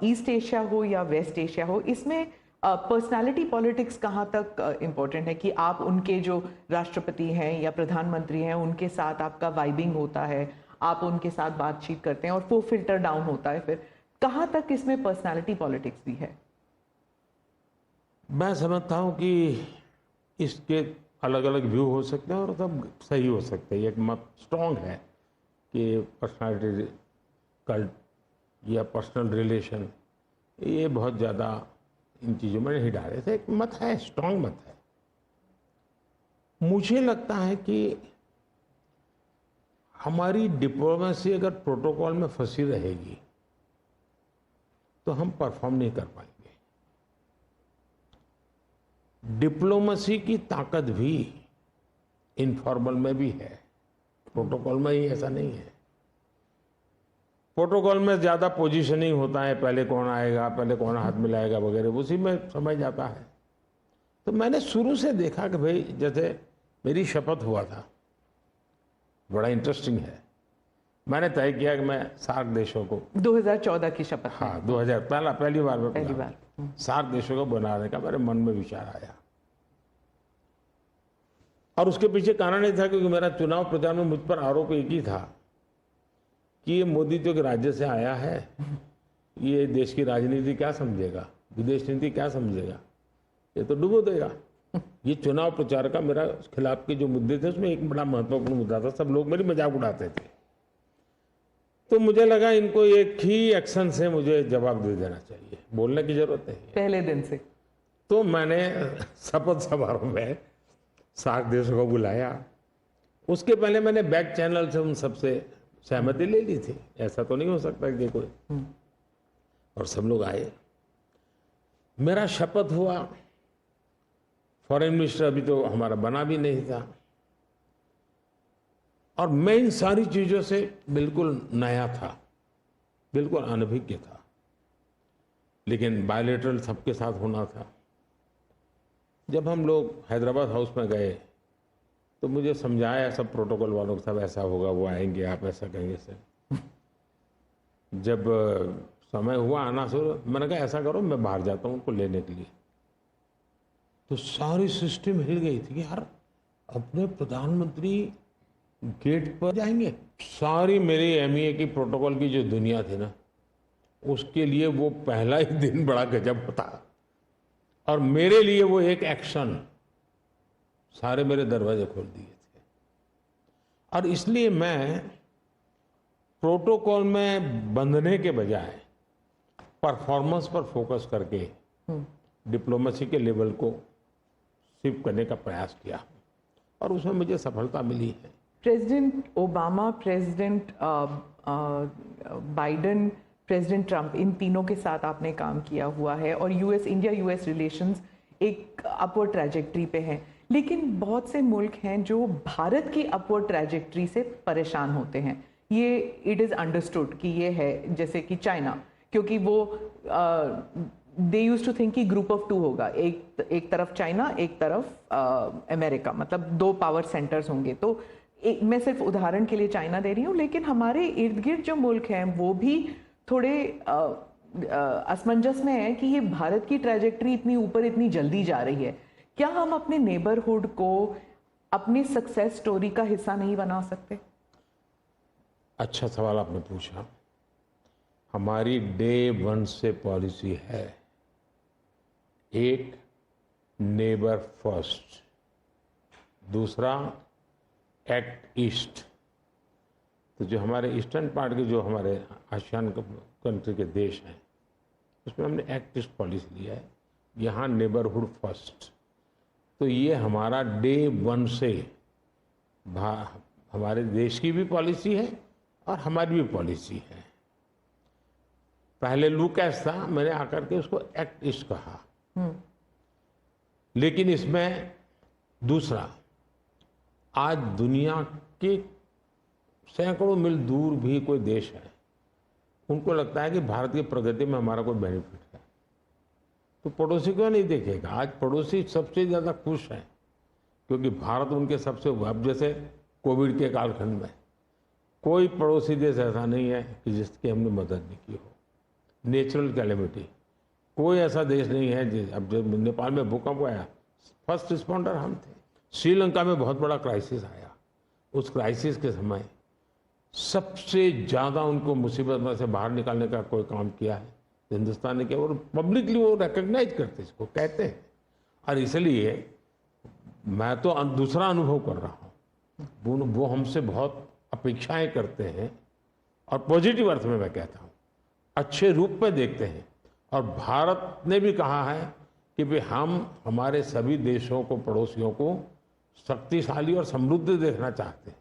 ईस्ट एशिया हो या वेस्ट एशिया हो, इसमें पर्सनालिटी पॉलिटिक्स कहाँ तक इम्पोर्टेंट है कि आप उनके जो राष्ट्रपति हैं या प्रधानमंत्री हैं, उनके साथ आपका वाइबिंग होता है, आप उनके साथ बातचीत करते हैं और वो फिल्टर डाउन होता है। फिर कहाँ तक इसमें पर्सनालिटी पॉलिटिक्स भी है? मैं समझता हूँ कि इसके अलग अलग व्यू हो सकते हैं और सब सही हो सकते हैं। एक मत स्ट्रॉन्ग है कि पर्सनालिटी कल्ट या पर्सनल रिलेशन, ये बहुत ज़्यादा इन चीज़ों में नहीं डाले थे। एक मत है, स्ट्रॉन्ग मत है। मुझे लगता है कि हमारी डिप्लोमेसी अगर प्रोटोकॉल में फंसी रहेगी तो हम परफॉर्म नहीं कर पाएंगे। डिप्लोमेसी की ताकत भी इनफॉर्मल में भी है, प्रोटोकॉल में ही ऐसा नहीं है। प्रोटोकॉल में ज़्यादा पोजीशनिंग होता है, पहले कौन आएगा, पहले कौन हाथ मिलाएगा वगैरह, उसी में समझ जाता है। तो मैंने शुरू से देखा कि भाई, जैसे मेरी शपथ हुआ था बड़ा इंटरेस्टिंग है। मैंने तय किया कि मैं सार्क देशों को 2014 की शपथ में। हाँ 2000 पहली बार में पहली बार। सार्क देशों को बनाने का मेरे मन में विचार आया। और उसके पीछे कारण ये था क्योंकि मेरा चुनाव प्रचार में मुझ पर आरोप एक ही था कि ये मोदी जो कि राज्य से आया है, ये देश की राजनीति क्या समझेगा, विदेश नीति क्या समझेगा, ये तो डुबो देगा। ये चुनाव प्रचार का मेरा खिलाफ के जो मुद्दे थे उसमें एक बड़ा महत्वपूर्ण मुद्दा था। सब लोग मेरी मजाक उड़ाते थे। तो मुझे लगा इनको एक ही एक्शन से मुझे जवाब दे देना चाहिए, बोलने की जरूरत नहीं है। पहले दिन से। तो मैंने शपथ समारोह में सार्क देशों को बुलाया। उसके पहले मैंने बैक चैनल से उन सबसे सहमति ले ली थी, ऐसा तो नहीं हो सकता कि कोई, और सब लोग आए। मेरा शपथ हुआ। फॉरेन मिनिस्टर अभी तो हमारा बना भी नहीं था, और मैं इन सारी चीजों से बिल्कुल नया था, बिल्कुल अनभिज्ञ था। लेकिन बायलैटरल सबके साथ होना था। जब हम लोग हैदराबाद हाउस में गए तो मुझे समझाया सब प्रोटोकॉल वालों को, सब ऐसा होगा, वो आएंगे, आप ऐसा कहेंगे सर। जब समय हुआ आना शुरू, मैंने कहा ऐसा करो मैं बाहर जाता हूँ उनको लेने के लिए। तो सारी सिस्टम हिल गई थी कि यार अपने प्रधानमंत्री गेट पर जाएंगे। सारी मेरी एमईए की प्रोटोकॉल की जो दुनिया थी ना, उसके लिए वो पहला ही दिन बड़ा गजब होता, और मेरे लिए वो एक एक्शन सारे मेरे दरवाजे खोल दिए थे। और इसलिए मैं प्रोटोकॉल में बंधने के बजाय परफॉर्मेंस पर फोकस करके डिप्लोमेसी के लेवल को शिफ्ट करने का प्रयास किया, और उसमें मुझे सफलता मिली है। President Obama, president Biden, president Trump, इन तीनों के साथ आपने काम किया हुआ है, और इंडिया यूएस रिलेशंस एक अपवर्ड ट्रैजेक्टरी पे हैं। लेकिन बहुत से मुल्क हैं जो भारत की अपवर्ड ट्रैजेक्टरी से परेशान होते हैं। ये इट इज़ अंडरस्टूड कि ये है, जैसे कि चाइना, क्योंकि वो दे यूज टू थिंक कि ग्रुप ऑफ टू होगा, एक तरफ चाइना, एक तरफ अमेरिका, मतलब दो पावर सेंटर्स होंगे। तो मैं सिर्फ उदाहरण के लिए चाइना दे रही हूँ, लेकिन हमारे इर्द गिर्द जो मुल्क हैं वो भी थोड़े असमंजस में है कि ये भारत की ट्रैजेक्टरी इतनी ऊपर इतनी जल्दी जा रही है। क्या हम अपने नेबरहुड को अपनी सक्सेस स्टोरी का हिस्सा नहीं बना सकते? अच्छा सवाल आपने पूछा। हमारी डे वन से पॉलिसी है, एक नेबर फर्स्ट, दूसरा एक्ट ईस्ट। तो जो हमारे ईस्टर्न पार्ट के जो हमारे आसियान कंट्री के देश हैं, उसमें हमने एक्ट ईस्ट पॉलिसी लिया है, यहाँ नेबरहुड फर्स्ट। तो ये हमारा डे वन से हमारे देश की भी पॉलिसी है और हमारी भी पॉलिसी है। पहले लूकैस था, मैंने आकर के उसको एक्ट ईस्ट कहा। लेकिन इसमें दूसरा, आज दुनिया के सैकड़ों मील दूर भी कोई देश है, उनको लगता है कि भारत की प्रगति में हमारा कोई बेनिफिट है, तो पड़ोसी क्यों नहीं देखेगा? आज पड़ोसी सबसे ज़्यादा खुश हैं क्योंकि भारत उनके सबसे, अब जैसे कोविड के कालखंड में कोई पड़ोसी देश ऐसा नहीं है कि जिसकी हमने मदद नहीं की हो। नेचुरल कैलेमिटी, कोई ऐसा देश नहीं है। अब जब नेपाल में भूकंप आया, फर्स्ट रिस्पॉन्डर हम थे। श्रीलंका में बहुत बड़ा क्राइसिस आया, उस क्राइसिस के समय सबसे ज़्यादा उनको मुसीबत में से बाहर निकालने का कोई काम किया है हिंदुस्तान ने किया, और पब्लिकली वो रिकग्नाइज करते, इसको कहते हैं। और इसलिए मैं तो दूसरा अनुभव कर रहा हूँ, वो हमसे बहुत अपेक्षाएं करते हैं, और पॉजिटिव अर्थ में मैं कहता हूँ, अच्छे रूप में देखते हैं। और भारत ने भी कहा है कि भाई हम हमारे सभी देशों को, पड़ोसियों को शक्तिशाली और समृद्ध देखना चाहते हैं।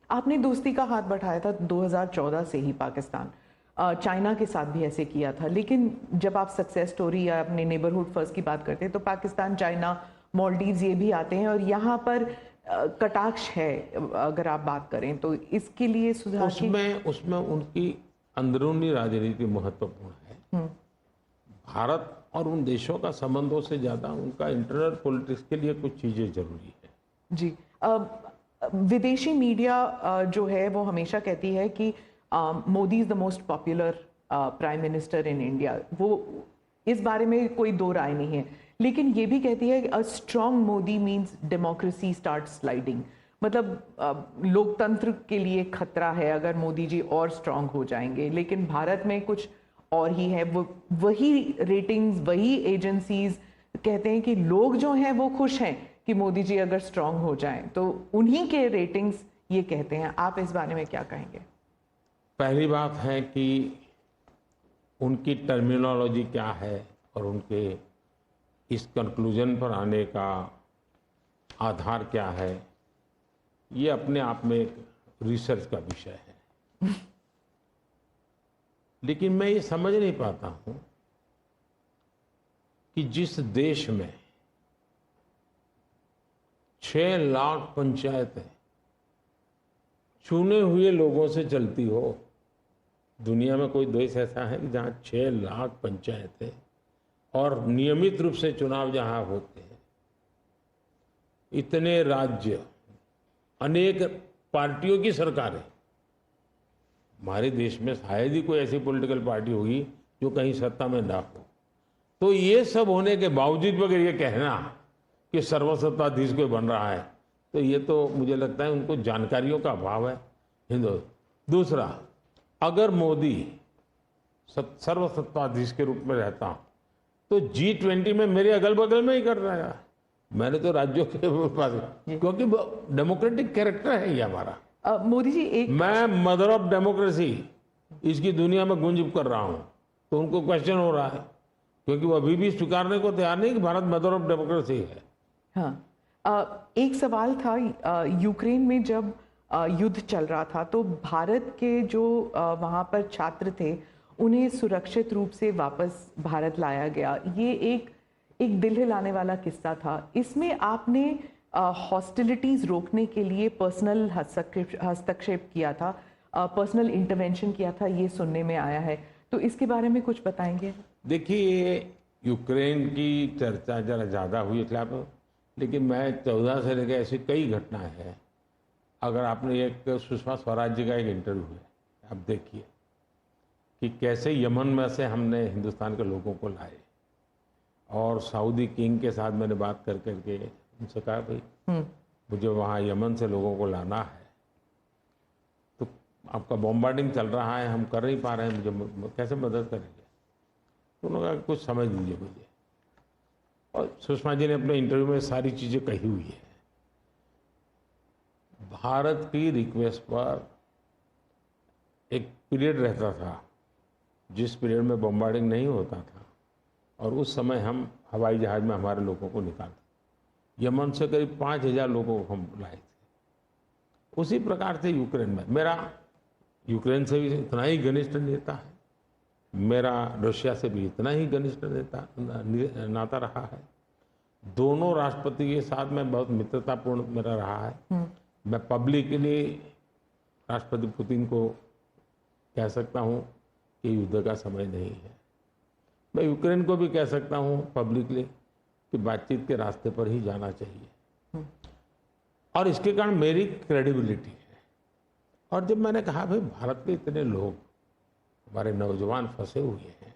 आपने दोस्ती का हाथ बढ़ाया था 2014 से ही पाकिस्तान, चाइना के साथ भी ऐसे किया था। लेकिन जब आप सक्सेस स्टोरी या अपने नेबरहुड फर्स्ट की बात करते हैं तो पाकिस्तान, चाइना, मालदीव्स ये भी आते हैं, और यहाँ पर कटाक्ष है अगर आप बात करें तो। इसके लिए सुधार उसमें उनकी अंदरूनी राजनीति महत्वपूर्ण है। भारत और उन देशों का संबंधों से ज़्यादा उनका इंटरनल पॉलिटिक्स के लिए कुछ चीज़ें जरूरी है। जी, विदेशी मीडिया जो है वो हमेशा कहती है कि Modi is the most popular prime minister in India. वो इस बारे में कोई दो राय नहीं है, लेकिन ये भी कहती है a strong Modi means democracy start sliding. मतलब लोकतंत्र के लिए खतरा है अगर मोदी जी और स्ट्रांग हो जाएंगे, लेकिन भारत में कुछ और ही है। वो वही रेटिंग्स, वही एजेंसीज कहते हैं कि लोग जो हैं वो खुश हैं कि मोदी जी अगर स्ट्रांग हो जाएं, तो उन्हीं के रेटिंग्स ये कहते हैं। आप इस बारे में क्या कहेंगे? पहली बात है कि उनकी टर्मिनोलॉजी क्या है और उनके इस कंक्लूजन पर आने का आधार क्या है, ये अपने आप में एक रिसर्च का विषय है। लेकिन मैं ये समझ नहीं पाता हूं कि जिस देश में 6 लाख पंचायतें चुने हुए लोगों से चलती हो, दुनिया में कोई देश ऐसा है कि जहां 6 लाख पंचायतें और नियमित रूप से चुनाव जहां होते हैं, इतने राज्य, अनेक पार्टियों की सरकारें, हमारे देश में शायद ही कोई ऐसी पॉलिटिकल पार्टी होगी जो कहीं सत्ता में ना हो। तो ये सब होने के बावजूद अगर ये कहना कि सर्वसत्ताधीश कोई बन रहा है, तो ये तो मुझे लगता है उनको जानकारियों का अभाव है। दूसरा, अगर मोदी सर्वसत्ताधीश के रूप में रहता तो G20 में मेरे अगल बगल में ही कर रहा है। मैंने तो राज्यों के पास, क्योंकि डेमोक्रेटिक कैरेक्टर है ये हमारा। मोदी जी एक, मैं मदर ऑफ डेमोक्रेसी इसकी दुनिया में गुंज कर रहा हूं, तो उनको क्वेश्चन हो रहा है, क्योंकि वो अभी भी स्वीकारने को तैयार नहीं कि भारत मदर ऑफ डेमोक्रेसी है। हाँ, एक सवाल था, यूक्रेन में जब युद्ध चल रहा था तो भारत के जो वहाँ पर छात्र थे उन्हें सुरक्षित रूप से वापस भारत लाया गया। ये एक दिल हिलाने वाला किस्सा था। इसमें आपने हॉस्टिलिटीज रोकने के लिए पर्सनल हस्तक्षेप किया था, पर्सनल इंटरवेंशन किया था, ये सुनने में आया है। तो इसके बारे में कुछ बताएंगे? देखिए, यूक्रेन की चर्चा जरा ज़्यादा हुई खिलाफ, लेकिन मैं 14 से लेकर ऐसी कई घटनाएं हैं। अगर आपने एक सुषमा स्वराज जी का एक इंटरव्यू है, आप देखिए कि कैसे यमन में से हमने हिंदुस्तान के लोगों को लाए, और सऊदी किंग के साथ मैंने बात कर करके उनसे कहा, भाई मुझे वहाँ यमन से लोगों को लाना है, तो आपका बॉम्बार्डिंग चल रहा है, हम कर नहीं पा रहे हैं, मुझे कैसे मदद करेंगे? तो उन्होंने कहा कुछ समझ लीजिए मुझे। और सुषमा जी ने अपने इंटरव्यू में सारी चीज़ें कही हुई है। भारत की रिक्वेस्ट पर एक पीरियड रहता था जिस पीरियड में बॉम्बार्डिंग नहीं होता था, और उस समय हम हवाई जहाज में हमारे लोगों को निकालते। यमन से करीब 5000 लोगों को हम लाए थे। उसी प्रकार से यूक्रेन में, मेरा यूक्रेन से भी इतना ही घनिष्ठ नेता है, मेरा रशिया से भी इतना ही घनिष्ठ नाता रहा है। दोनों राष्ट्रपति के साथ में बहुत मित्रतापूर्ण मेरा रहा है। मैं पब्लिकली राष्ट्रपति पुतिन को कह सकता हूँ कि युद्ध का समय नहीं है। मैं यूक्रेन को भी कह सकता हूँ पब्लिकली कि बातचीत के रास्ते पर ही जाना चाहिए, और इसके कारण मेरी क्रेडिबिलिटी है। और जब मैंने कहा भाई भारत के इतने लोग, हमारे नौजवान फंसे हुए हैं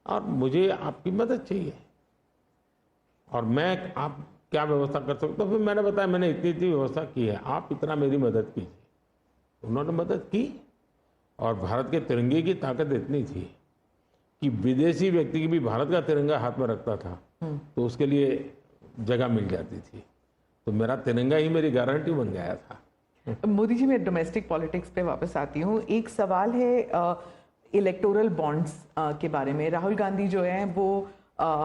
और मुझे आपकी मदद चाहिए, और मैं आप क्या व्यवस्था कर सकता हूँ, फिर मैंने बताया मैंने इतनी व्यवस्था की है, आप इतना मेरी मदद कीजिए। उन्होंने मदद की, और भारत के तिरंगे की ताकत इतनी थी कि विदेशी व्यक्ति की भी भारत का तिरंगा हाथ में रखता था तो उसके लिए जगह मिल जाती थी। तो मेरा तिरंगा ही मेरी गारंटी बन गया था। मोदी जी, मैं डोमेस्टिक पॉलिटिक्स पे वापस आती हूँ। एक सवाल है इलेक्टोरल बॉन्ड्स के बारे में। राहुल गांधी जो हैं वो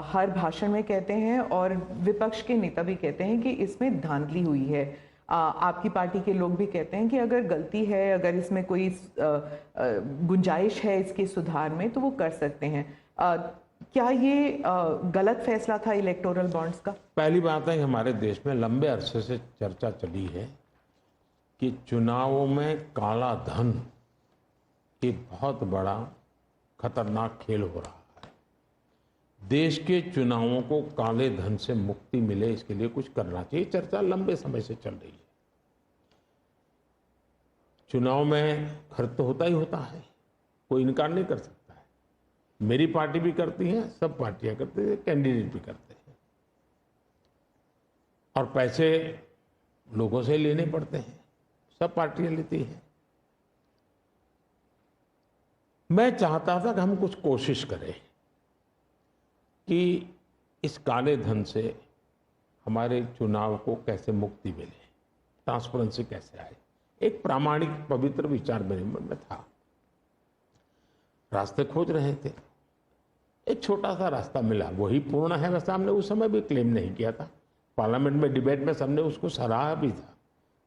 हर भाषण में कहते हैं, और विपक्ष के नेता भी कहते हैं कि इसमें धांधली हुई है। आपकी पार्टी के लोग भी कहते हैं कि अगर गलती है, अगर इसमें कोई गुंजाइश है इसके सुधार में, तो वो कर सकते हैं। क्या ये गलत फैसला था इलेक्टोरल बॉन्ड्स का? पहली बात है कि हमारे देश में लंबे अरसे से चर्चा चली है कि चुनावों में काला धन एक बहुत बड़ा खतरनाक खेल हो रहा है। देश के चुनावों को काले धन से मुक्ति मिले, इसके लिए कुछ करना चाहिए। चर्चा लंबे समय से चल रही है। चुनाव में खर्च तो होता ही होता है, कोई इनकार नहीं कर सकता है। मेरी पार्टी भी करती है, सब पार्टियां करती है, कैंडिडेट भी करते हैं, और पैसे लोगों से लेने पड़ते हैं, सब पार्टियां लेती हैं। मैं चाहता था कि हम कुछ कोशिश करें कि इस काले धन से हमारे चुनाव को कैसे मुक्ति मिले, ट्रांसपेरेंसी कैसे आए। एक प्रामाणिक पवित्र विचार मेरे मन में था, रास्ते खोज रहे थे, एक छोटा सा रास्ता मिला, वही पूर्ण है वैसा हमने उस समय भी क्लेम नहीं किया था। पार्लियामेंट में डिबेट में सबने उसको सराहा भी था।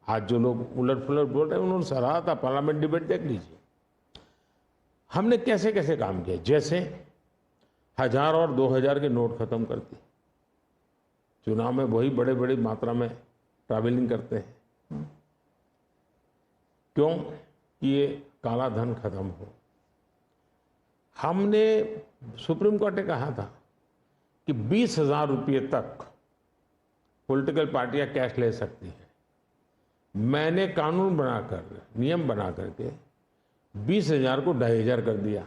आज जो लोग उलट पुलट बोल रहे हैं उन्होंने सराहा था, पार्लियामेंट डिबेट देख लीजिए। हमने कैसे कैसे काम किया, जैसे 1000 और 2000 के नोट खत्म कर दिए। चुनाव में वही बड़े बड़ी मात्रा में ट्रैवलिंग करते हैं, क्यों कि ये काला धन खत्म हो। हमने सुप्रीम कोर्ट ने कहा था कि 20,000 रुपये तक पॉलिटिकल पार्टियां कैश ले सकती हैं। मैंने कानून बनाकर, नियम बना करके 20,000 को 2,500 कर दिया।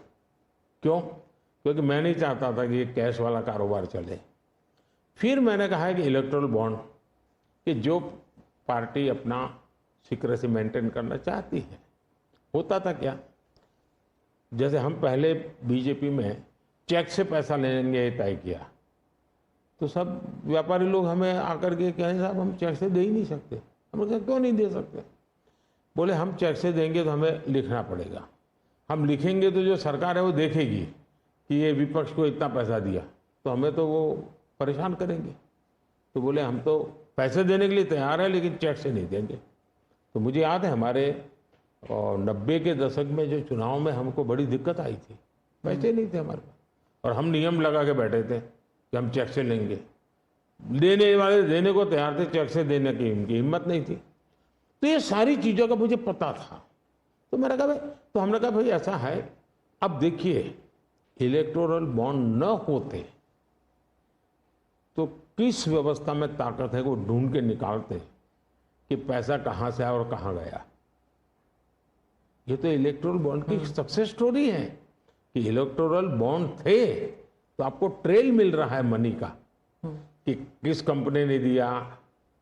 क्यों? क्योंकि मैं नहीं चाहता था कि ये कैश वाला कारोबार चले। फिर मैंने कहा है कि इलेक्टोरल बॉन्ड, कि जो पार्टी अपना सीक्रेसी मेंटेन करना चाहती है। होता था क्या, जैसे हम पहले बीजेपी में चेक से पैसा लेंगे तय किया, तो सब व्यापारी लोग हमें आकर के कहें साहब हम चेक से दे ही नहीं सकते। हमने कहा क्यों नहीं दे सकते? बोले हम चेक से देंगे तो हमें लिखना पड़ेगा, हम लिखेंगे तो जो सरकार है वो देखेगी कि ये विपक्ष को इतना पैसा दिया, तो हमें तो वो परेशान करेंगे। तो बोले हम तो पैसे देने के लिए तैयार है लेकिन चेक से नहीं देंगे। तो मुझे याद है हमारे 90 के दशक में जो चुनाव में हमको बड़ी दिक्कत आई थी, पैसे नहीं थे हमारे पास, और हम नियम लगा के बैठे थे कि हम चेक से लेंगे। देने वाले देने को तैयार थे, चेक से देने की उनकी हिम्मत नहीं थी। तो ये सारी चीज़ों का मुझे पता था। तो मैंने कहा भाई, तो हमने कहा भाई ऐसा है, अब देखिए इलेक्टोरल बॉन्ड न होते तो किस व्यवस्था में ताकत है वो ढूंढ के निकालते कि पैसा कहाँ से आया और कहाँ गया। ये तो इलेक्टोरल बॉन्ड की सक्सेस स्टोरी है कि इलेक्टोरल बॉन्ड थे तो आपको ट्रेल मिल रहा है मनी का, कि किस कंपनी ने दिया,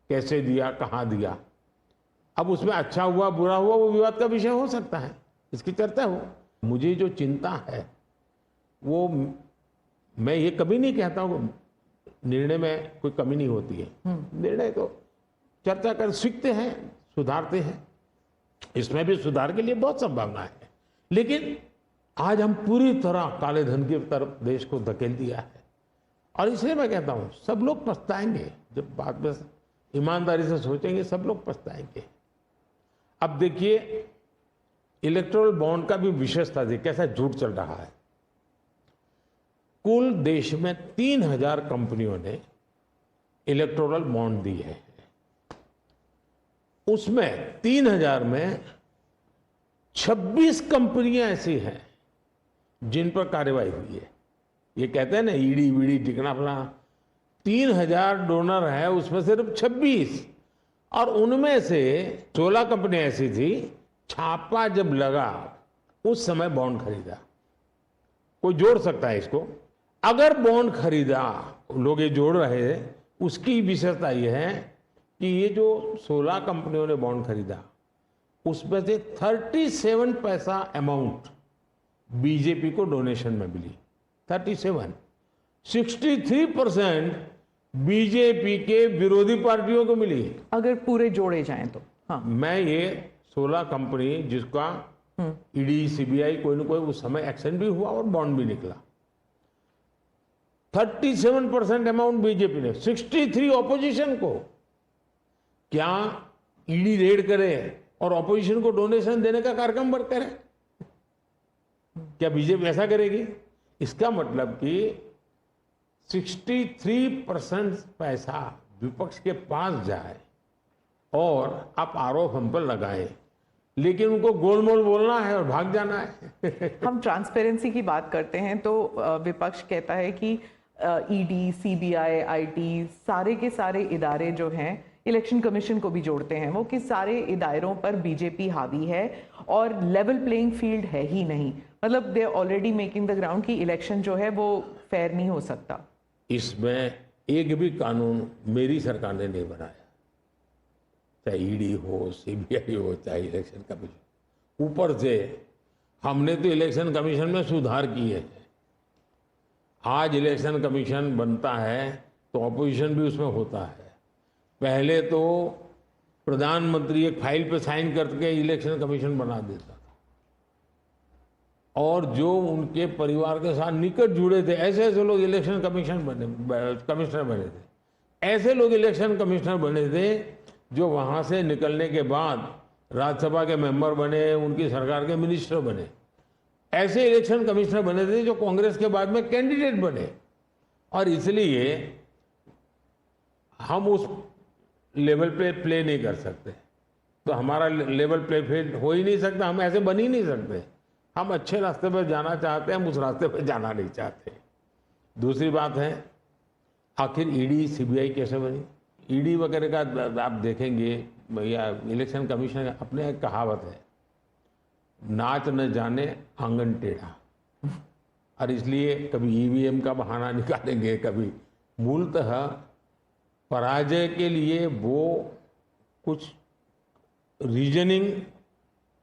कैसे दिया, कहाँ दिया। अब उसमें अच्छा हुआ बुरा हुआ वो विवाद का विषय हो सकता है, इसकी चर्चा हो। मुझे जो चिंता है वो, मैं ये कभी नहीं कहता हूँ निर्णय में कोई कमी नहीं होती है, निर्णय तो चर्चा कर सीखते हैं, सुधारते हैं, इसमें भी सुधार के लिए बहुत संभावना है। लेकिन आज हम पूरी तरह काले धन की तरफ देश को धकेल दिया है, और इसलिए मैं कहता हूं सब लोग पछताएंगे। जब बात में ईमानदारी से सोचेंगे सब लोग पछताएंगे। अब देखिए इलेक्टोरल बॉन्ड का भी विशेषता थी, कैसा झूठ चल रहा है। कुल देश में 3000 कंपनियों ने इलेक्टोरल बॉन्ड दिए हैं। उसमें 3000 में 26 कंपनियां ऐसी हैं जिन पर कार्रवाई हुई है। ये कहते हैं ना ईडी वीडी टिकना फला, 3000 डोनर है उसमें सिर्फ 26, और उनमें से 16 कंपनियां ऐसी थी छापा जब लगा उस समय बॉन्ड खरीदा। कोई जोड़ सकता है इसको, अगर बॉन्ड खरीदा, लोग ये जोड़ रहे हैं, उसकी विशेषता यह है कि ये जो 16 कंपनियों ने बॉन्ड खरीदा उसमें से 37 पैसा अमाउंट बीजेपी को डोनेशन में मिली। 63% बीजेपी के विरोधी पार्टियों को मिली। अगर पूरे जोड़े जाएं तो हाँ, मैं ये 16 कंपनी जिसका ईडी सीबीआई कोई ना कोई उस समय एक्शन भी हुआ और बॉन्ड भी निकला। 37% अमाउंट बीजेपी ने, 63 ऑपोजिशन को। क्या ईडी रेड करे और ऑपोजिशन को डोनेशन देने का कार्यक्रम वर्क करे? क्या बीजेपी ऐसा करेगी? इसका मतलब कि 63% पैसा विपक्ष के पास जाए और आप आरोप हम पर लगाएं, लेकिन उनको गोलमोल बोलना है और भाग जाना है। हम ट्रांसपेरेंसी की बात करते हैं तो विपक्ष कहता है कि ईडी, सीबीआई, आईटी, सारे के सारे इदारे जो हैं इलेक्शन कमीशन को भी जोड़ते हैं वो कि सारे इदारों पर बीजेपी हावी है और लेवल प्लेइंग फील्ड है ही नहीं, मतलब they already making the ground कि इलेक्शन जो है वो फेयर नहीं हो सकता। इसमें एक भी कानून मेरी सरकार ने नहीं बनाया, चाहे ईडी हो, सीबीआई हो, चाहे इलेक्शन कमीशन। ऊपर से हमने तो इलेक्शन कमीशन में सुधार किए हैं। आज इलेक्शन कमीशन बनता है तो ऑपोजिशन भी उसमें होता है। पहले तो प्रधानमंत्री एक फाइल पे साइन करके इलेक्शन कमीशन बना देता था, और जो उनके परिवार के साथ निकट जुड़े थे ऐसे ऐसे लोग इलेक्शन कमिश्नर बने थे। ऐसे लोग इलेक्शन कमिश्नर बने थे जो वहां से निकलने के बाद राज्यसभा के मेंबर बने, उनकी सरकार के मिनिस्टर बने। ऐसे इलेक्शन कमिश्नर बने थे जो कांग्रेस के बाद में कैंडिडेट बने। और इसलिए हम उस लेवल पे प्ले नहीं कर सकते, तो हमारा लेवल प्ले फील्ड हो ही नहीं सकता, हम ऐसे बन ही नहीं सकते। हम अच्छे रास्ते पर जाना चाहते हैं, हम उस रास्ते पर जाना नहीं चाहते। दूसरी बात है, आखिर ईडी सीबीआई कैसे बनी? ईडी वगैरह का आप देखेंगे या इलेक्शन कमीशन का अपने एक कहावत है, नाच न जाने आंगन टेढ़ा। और इसलिए कभी ईवीएम का बहाना निकालेंगे, कभी मूलतः पराजय के लिए वो कुछ रीजनिंग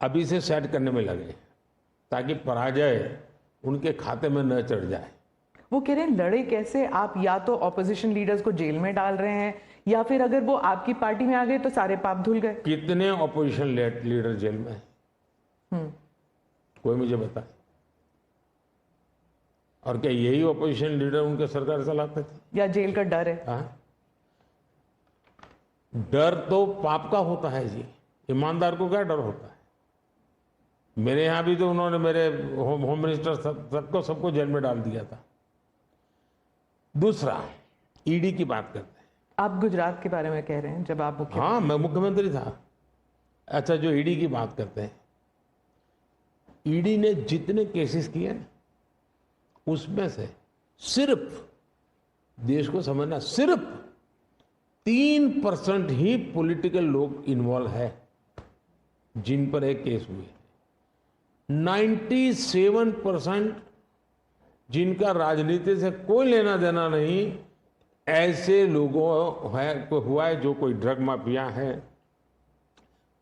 अभी से सेट करने में लगे ताकि पराजय उनके खाते में न चढ़ जाए। वो कह रहे हैं लड़े कैसे आप? या तो ऑपोजिशन लीडर्स को जेल में डाल रहे हैं, या फिर अगर वो आपकी पार्टी में आ गए तो सारे पाप धुल गए। कितने ऑपोजिशन लीडर जेल में है? कोई मुझे बताए। और क्या यही ऑपोजिशन लीडर उनके सरकार चलाते थे? या जेल का डर है? हाँ, डर तो पाप का होता है जी, ईमानदार को क्या डर होता है? मेरे यहां भी तो उन्होंने मेरे होम मिनिस्टर सबको जेल में डाल दिया था। दूसरा, ईडी की बात करते हैं। आप गुजरात के बारे में कह रहे हैं जब आप हाँ, मैं मुख्यमंत्री था। अच्छा, जो ईडी की बात करते हैं, ईडी ने जितने केसेस किए ना, उसमें से सिर्फ, देश को समझना, सिर्फ 3% ही पॉलिटिकल लोग इन्वॉल्व है जिन पर एक केस हुए। 97% जिनका राजनीति से कोई लेना देना नहीं, ऐसे लोगों को हुआ है जो कोई ड्रग माफिया है,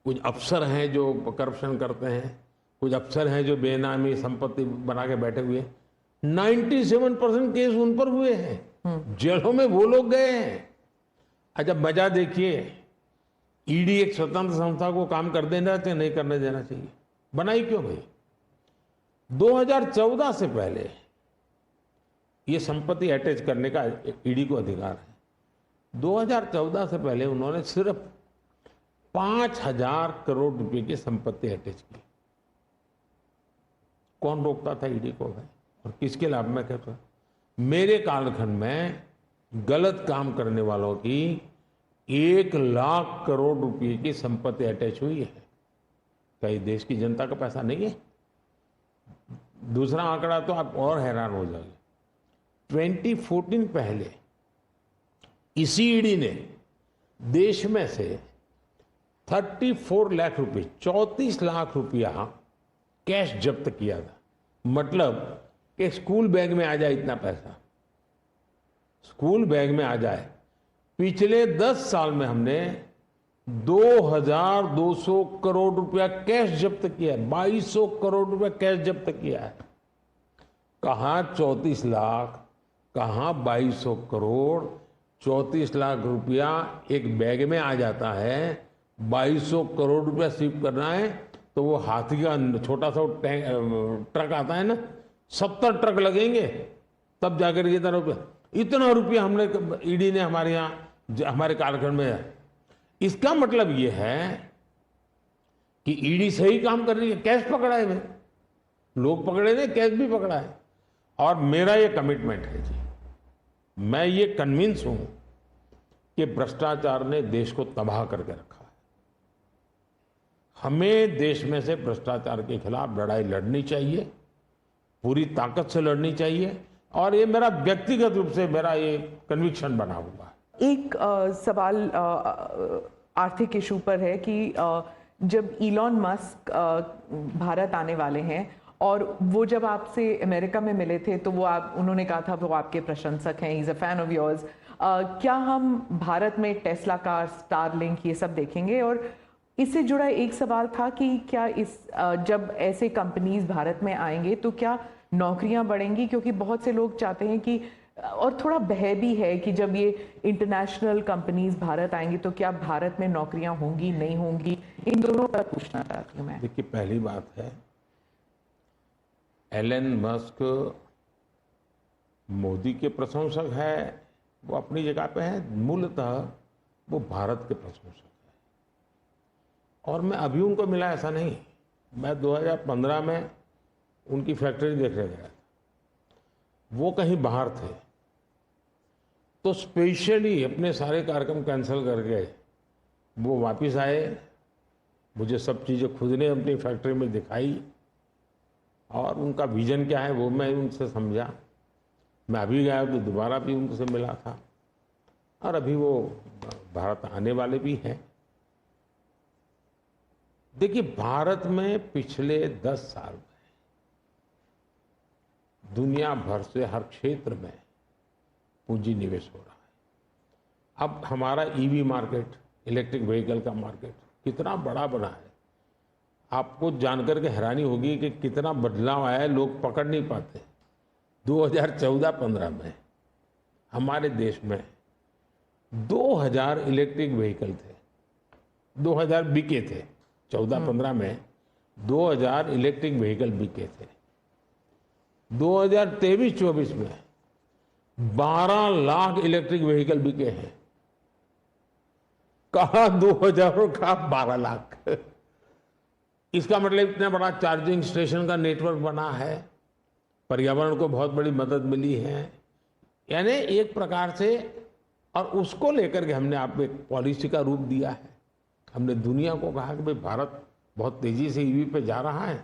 कुछ अफसर हैं जो करप्शन करते हैं, कुछ अफसर हैं जो बेनामी संपत्ति बना के बैठे हुए। 97% केस उन पर हुए हैं, जेलों में वो लोग गए हैं। अच्छा, मजा देखिए, ईडी एक स्वतंत्र संस्था को काम कर देना चाहिए, नहीं करने देना चाहिए? बनाई क्यों भाई? 2014 से पहले ये संपत्ति अटैच करने का ईडी को अधिकार है। 2014 से पहले उन्होंने सिर्फ 5,000 करोड़ रुपए की संपत्ति अटैच की। कौन रोकता था ईडी को भाई? और किसके लाभ में कहता? मेरे कालखंड में गलत काम करने वालों की 1 लाख करोड़ रुपए की संपत्ति अटैच हुई है। क्या ये देश की जनता का पैसा नहीं है? दूसरा आंकड़ा तो आप और हैरान हो जाएंगे। 2014 पहले इसी ईडी ने देश में से 34 लाख रुपए, 34 लाख रुपया कैश जब्त किया था। मतलब कि स्कूल बैग में आ जाए इतना पैसा, स्कूल बैग में आ जाए। पिछले 10 साल में हमने 2,200 करोड़ रुपया कैश जब्त किया है, 2,200 करोड़ रुपया कैश जब्त किया है। कहां 34 लाख, कहां 2,200 करोड़? 34 लाख रुपया एक बैग में आ जाता है, 2,200 करोड़ रुपया सीव करना है तो वो हाथी का छोटा सा ट्रक आता है ना, 70 ट्रक लगेंगे तब जाकर इतना रुपया हमने ईडी ने हमारे यहाँ हमारे कालखंड में। इसका मतलब ये है कि ईडी सही काम कर रही है। कैश पकड़ा है भाई, लोग पकड़े नहीं, कैश भी पकड़ा है। और मेरा ये कमिटमेंट है जी, मैं ये कन्विंस हूं कि भ्रष्टाचार ने देश को तबाह करके रखा है। हमें देश में से भ्रष्टाचार के खिलाफ लड़ाई लड़नी चाहिए, पूरी ताकत से लड़नी चाहिए। और ये मेरा व्यक्तिगत रूप से मेरा ये कन्विक्शन बना हुआ है। एक सवाल आर्थिक इशू पर है कि जब इलॉन मस्क भारत आने वाले हैं और वो जब आपसे अमेरिका में मिले थे तो उन्होंने कहा था वो आपके प्रशंसक हैं, is a fan of yours. क्या हम भारत में टेस्ला कार, स्टारलिंक ये सब देखेंगे? और इससे जुड़ा एक सवाल था कि क्या जब ऐसे कंपनीज भारत में आएंगे तो क्या नौकरियां बढ़ेंगी? क्योंकि बहुत से लोग चाहते हैं कि, और थोड़ा भय भी है कि जब ये इंटरनेशनल कंपनीज भारत आएंगी तो क्या भारत में नौकरियां होंगी, नहीं होंगी? इन दोनों पर पूछना चाहती हूँ मैं। देखिए, पहली बात है, एलन मस्क मोदी के प्रशंसक है, वो अपनी जगह पे है। मूलतः वो भारत के प्रशंसक है और मैं अभी उनको मिला ऐसा नहीं। मैं 2015 में उनकी फैक्ट्री देखने गया था, वो कहीं बाहर थे, तो स्पेशली अपने सारे कार्यक्रम कैंसिल करके वो वापस आए। मुझे सब चीज़ें खुद ने अपनी फैक्ट्री में दिखाई और उनका विजन क्या है वो मैं उनसे समझा। मैं अभी गया तो दोबारा भी उनसे मिला था और अभी वो भारत आने वाले भी हैं। देखिए, भारत में पिछले 10 साल में दुनिया भर से हर क्षेत्र में पूंजी निवेश हो रहा है। अब हमारा ईवी मार्केट, इलेक्ट्रिक व्हीकल का मार्केट कितना बड़ा बना है, आपको जानकर के हैरानी होगी कि कितना बदलाव आया है, लोग पकड़ नहीं पाते। 2014-15 में हमारे देश में 2000 इलेक्ट्रिक व्हीकल थे, 2000 बिके थे। 14-15 में 2000 इलेक्ट्रिक व्हीकल बिके थे। 2023-24 में 12 लाख इलेक्ट्रिक व्हीकल बिके हैं। कहा 2000 और कहा 12 लाख। इसका मतलब इतना बड़ा चार्जिंग स्टेशन का नेटवर्क बना है, पर्यावरण को बहुत बड़ी मदद मिली है। यानी एक प्रकार से, और उसको लेकर के हमने आपको एक पॉलिसी का रूप दिया है। हमने दुनिया को कहा कि भाई भारत बहुत तेजी से ईवी पे जा रहा है,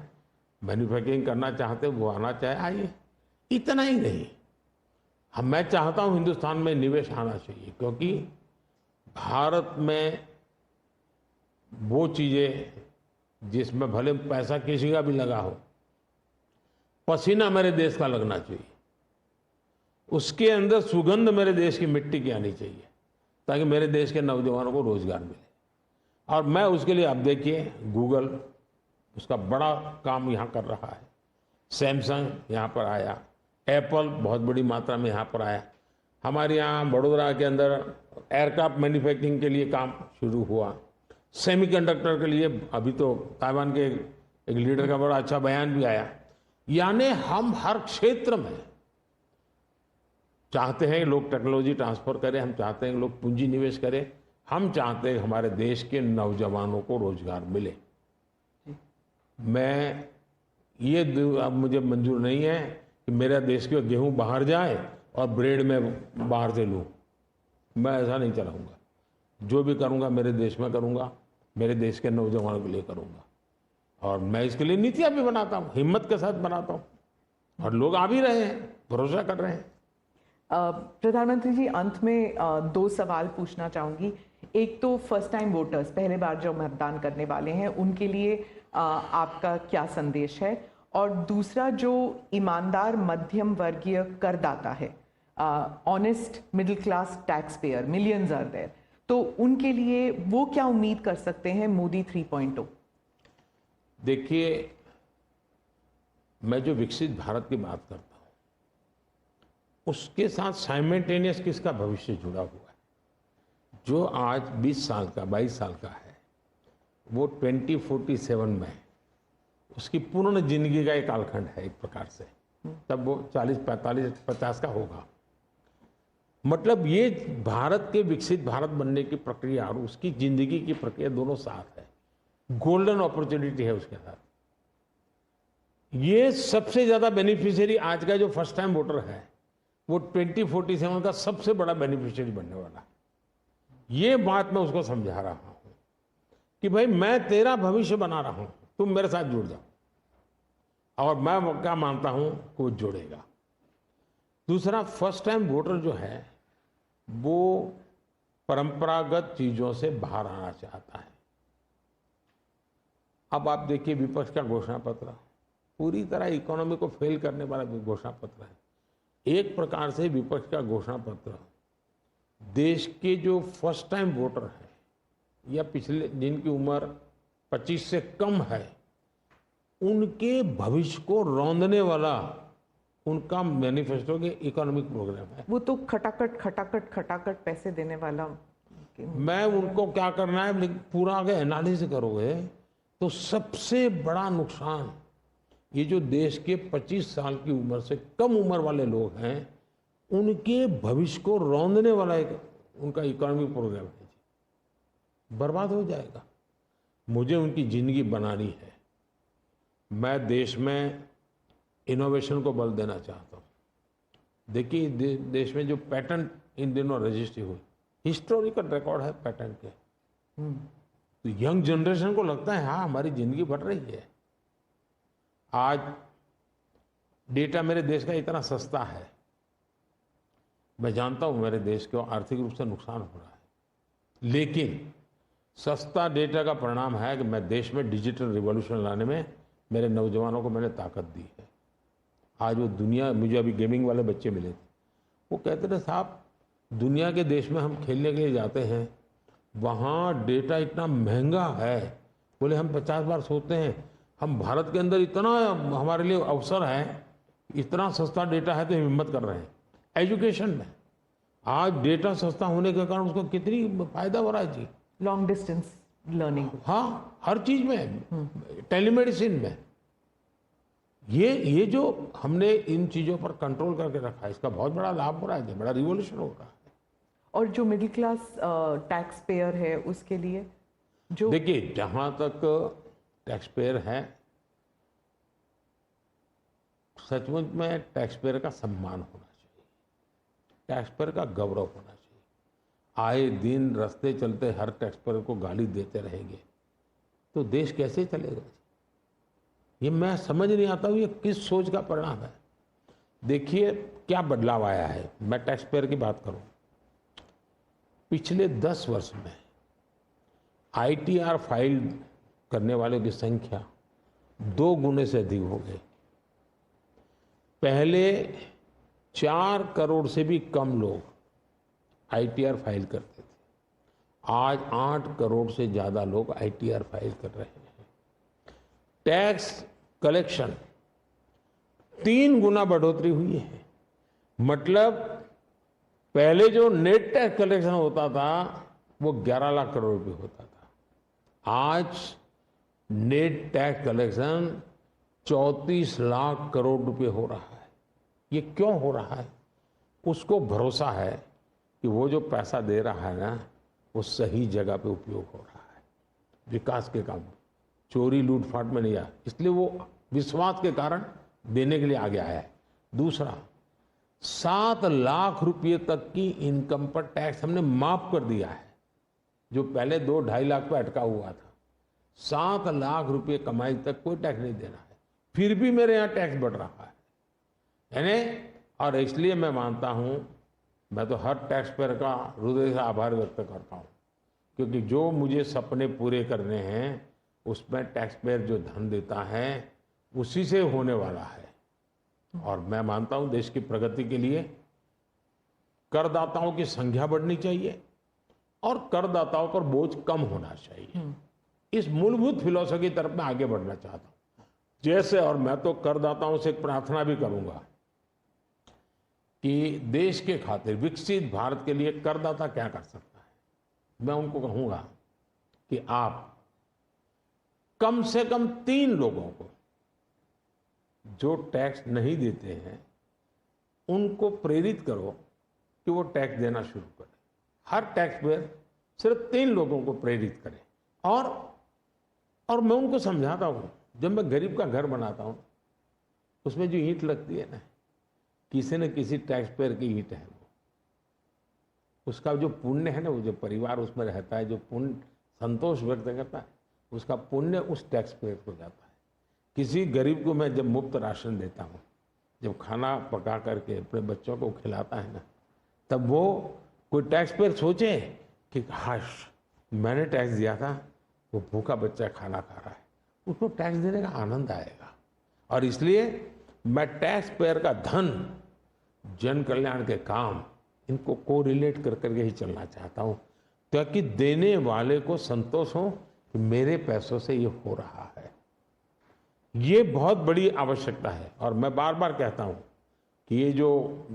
मैन्युफैक्चरिंग करना चाहते वो आना चाहे आइए। इतना ही नहीं, मैं चाहता हूं हिंदुस्तान में निवेश आना चाहिए, क्योंकि भारत में वो चीजें जिसमें भले पैसा किसी का भी लगा हो, पसीना मेरे देश का लगना चाहिए, उसके अंदर सुगंध मेरे देश की मिट्टी की आनी चाहिए, ताकि मेरे देश के नौजवानों को रोजगार मिले। और मैं उसके लिए, अब देखिए, गूगल उसका बड़ा काम यहाँ कर रहा है, सैमसंग यहाँ पर आया, एप्पल बहुत बड़ी मात्रा में यहाँ पर आया। हमारे यहाँ बड़ोदरा के अंदर एयरक्राफ्ट मैन्युफैक्चरिंग के लिए काम शुरू हुआ, सेमीकंडक्टर के लिए अभी तो ताइवान के एक लीडर का बड़ा अच्छा बयान भी आया। यानी हम हर क्षेत्र में चाहते हैं कि लोग टेक्नोलॉजी ट्रांसफर करें, हम चाहते हैं कि लोग पूंजी निवेश करें, हम चाहते हैं हमारे देश के नौजवानों को रोजगार मिले। मैं ये अब मुझे मंजूर नहीं है कि मेरा देश के गेहूं बाहर जाए और ब्रेड में बाहर से लूं। मैं ऐसा नहीं चलाऊंगा। जो भी करूंगा मेरे देश में करूंगा, मेरे देश के नौजवानों के लिए करूंगा, और मैं इसके लिए नीतियां भी बनाता हूं, हिम्मत के साथ बनाता हूं, और लोग आ भी रहे हैं, भरोसा कर रहे हैं। प्रधानमंत्री जी, अंत में 2 सवाल पूछना चाहूंगी। एक तो फर्स्ट टाइम वोटर्स, पहले बार जो मतदान करने वाले हैं, उनके लिए आपका क्या संदेश है? और दूसरा, जो ईमानदार मध्यम वर्गीय करदाता है, honest middle class tax payer, millions are there, तो उनके लिए वो क्या उम्मीद कर सकते हैं मोदी 3.0? देखिए, मैं जो विकसित भारत की बात करता हूं, उसके साथ साइमल्टेनियस किसका भविष्य जुड़ा हुआ है? जो आज 20 साल का, 22 साल का है, वो 2047 में उसकी पूर्ण जिंदगी का एक कालखंड है एक प्रकार से, तब वो 40, 45, 50 का होगा। मतलब ये भारत के विकसित भारत बनने की प्रक्रिया और उसकी जिंदगी की प्रक्रिया दोनों साथ है। गोल्डन अपॉर्चुनिटी है उसके साथ। ये सबसे ज्यादा बेनिफिशियरी आज का जो फर्स्ट टाइम वोटर है, वो 2047 का सबसे बड़ा बेनिफिशियरी बनने वाला है। ये बात मैं उसको समझा रहा हूं कि भाई मैं तेरा भविष्य बना रहा हूं, तुम मेरे साथ जुड़ जाओ, और मैं क्या मानता हूं कि वो जुड़ेगा। दूसरा, फर्स्ट टाइम वोटर जो है वो परंपरागत चीजों से बाहर आना चाहता है। अब आप देखिए विपक्ष का घोषणा पत्र पूरी तरह इकोनॉमी को फेल करने वाला घोषणा पत्र है। एक प्रकार से विपक्ष का घोषणा पत्र देश के जो फर्स्ट टाइम वोटर हैं या पिछले जिनकी उम्र 25 से कम है उनके भविष्य को रौंदने वाला उनका मैनिफेस्टो के इकोनॉमिक प्रोग्राम है। वो तो खटाखट खटाखट खटाखट पैसे देने वाला। मैं उनको क्या करना है पूरा अगर एनालिसिस करोगे तो सबसे बड़ा नुकसान ये जो देश के 25 साल की उम्र से कम उम्र वाले लोग हैं उनके भविष्य को रौंदने वाला एक उनका इकोनॉमिक प्रोग्राम है। बर्बाद हो जाएगा। मुझे उनकी जिंदगी बनानी है। मैं देश में इनोवेशन को बल देना चाहता हूँ। देखिए देश में जो पैटेंट इन दिनों रजिस्ट्री हुई हिस्टोरिकल रिकॉर्ड है पैटेंट के। तो यंग जनरेशन को लगता है हाँ हमारी जिंदगी बढ़ रही है। आज डेटा मेरे देश का इतना सस्ता है। मैं जानता हूं मेरे देश को आर्थिक रूप से नुकसान हो रहा है, लेकिन सस्ता डेटा का परिणाम है कि मैं देश में डिजिटल रिवॉल्यूशन लाने में मेरे नौजवानों को मैंने ताकत दी है। आज वो दुनिया मुझे अभी गेमिंग वाले बच्चे मिले थे, वो कहते थे साहब दुनिया के देश में हम खेलने के लिए जाते हैं वहाँ डेटा इतना महंगा है। बोले हम 50 बार सोचते हैं हम भारत के अंदर इतना हमारे लिए अवसर है, इतना सस्ता डेटा है तो हिम्मत कर रहे हैं। एजुकेशन में आज डेटा सस्ता होने के कारण उसको कितनी फायदा हो रहा है जी। लॉन्ग डिस्टेंस लर्निंग, हाँ हर चीज में, टेलीमेडिसिन में। ये जो हमने इन चीजों पर कंट्रोल करके रखा है इसका बहुत बड़ा लाभ हो रहा है, बड़ा रिवॉल्यूशन हो रहा है। और जो मिडिल क्लास टैक्स पेयर है उसके लिए जो देखिए जहां तक टैक्स पेयर है सचमुच में टैक्स पेयर का सम्मान होना चाहिए, टैक्स पेयर का गौरव होना चाहिए। आए दिन रास्ते चलते हर टैक्स पेयर को गाली देते रहेंगे तो देश कैसे चलेगा? ये मैं समझ नहीं आता हूँ ये किस सोच का परिणाम है। देखिए क्या बदलाव आया है। मैं टैक्स पेयर की बात करूं, पिछले 10 वर्ष में ITR फाइल करने वालों की संख्या 2 गुने से अधिक हो गई। पहले 4 करोड़ से भी कम लोग ITR फाइल करते थे, आज 8 करोड़ से ज्यादा लोग ITR फाइल कर रहे हैं। टैक्स कलेक्शन 3 गुना बढ़ोतरी हुई है। मतलब पहले जो नेट टैक्स कलेक्शन होता था वो 11 लाख करोड़ रुपए होता था, आज net tax collection 34 lakh crore रुपए हो रहा है। ये क्यों हो रहा है? उसको भरोसा है कि वो जो पैसा दे रहा है ना वो सही जगह पे उपयोग हो रहा है, विकास के काम, चोरी लूटफाट में नहीं आया, इसलिए वो विश्वास के कारण देने के लिए आगे आया है। दूसरा 7 लाख रुपए तक की इनकम पर टैक्स हमने माफ कर दिया है, जो पहले 2-2.5 लाख पे अटका हुआ था। 7 लाख रुपए कमाई तक कोई टैक्स नहीं देना है, फिर भी मेरे यहाँ टैक्स बढ़ रहा है यानी। और इसलिए मैं मानता हूं, मैं तो हर टैक्स पेयर का हृदय से आभार व्यक्त करता हूं, क्योंकि जो मुझे सपने पूरे करने हैं उसमें टैक्स पेयर जो धन देता है उसी से होने वाला है। और मैं मानता हूं देश की प्रगति के लिए करदाताओं की संख्या बढ़नी चाहिए और करदाताओं पर बोझ कम होना चाहिए। इस मूलभूत फिलॉसफी की तरफ मैं आगे बढ़ना चाहता हूं। जैसे, और मैं तो करदाताओं से एक प्रार्थना भी करूंगा कि देश के खातिर विकसित भारत के लिए करदाता क्या कर सकता है। मैं उनको कहूंगा कि आप कम से कम 3 लोगों को जो टैक्स नहीं देते हैं उनको प्रेरित करो कि वो टैक्स देना शुरू करें। हर टैक्स पेयर सिर्फ 3 लोगों को प्रेरित करें। और मैं उनको समझाता हूँ, जब मैं गरीब का घर बनाता हूँ उसमें जो ईंट लगती है ना, किसी न किसी टैक्स पेयर की ईंट है, वो उसका जो पुण्य है ना, वो जो परिवार उसमें रहता है, जो पुण्य संतोष व्यक्त करता है, उसका पुण्य उस टैक्स पेयर को जाता है। किसी गरीब को मैं जब मुफ्त राशन देता हूँ, जब खाना पका करके अपने बच्चों को खिलाता है ना, तब वो कोई टैक्स पेयर सोचे कि काश मैंने टैक्स दिया था, वो भूखा बच्चा खाना खा रहा है, उसको टैक्स देने का आनंद आएगा। और इसलिए मैं टैक्स पेयर का धन, जन कल्याण के काम, इनको कोरिलेट कर करके ही चलना चाहता हूँ, ताकि देने वाले को संतोष हो कि मेरे पैसों से ये हो रहा है। ये बहुत बड़ी आवश्यकता है। और मैं बार बार कहता हूँ कि ये जो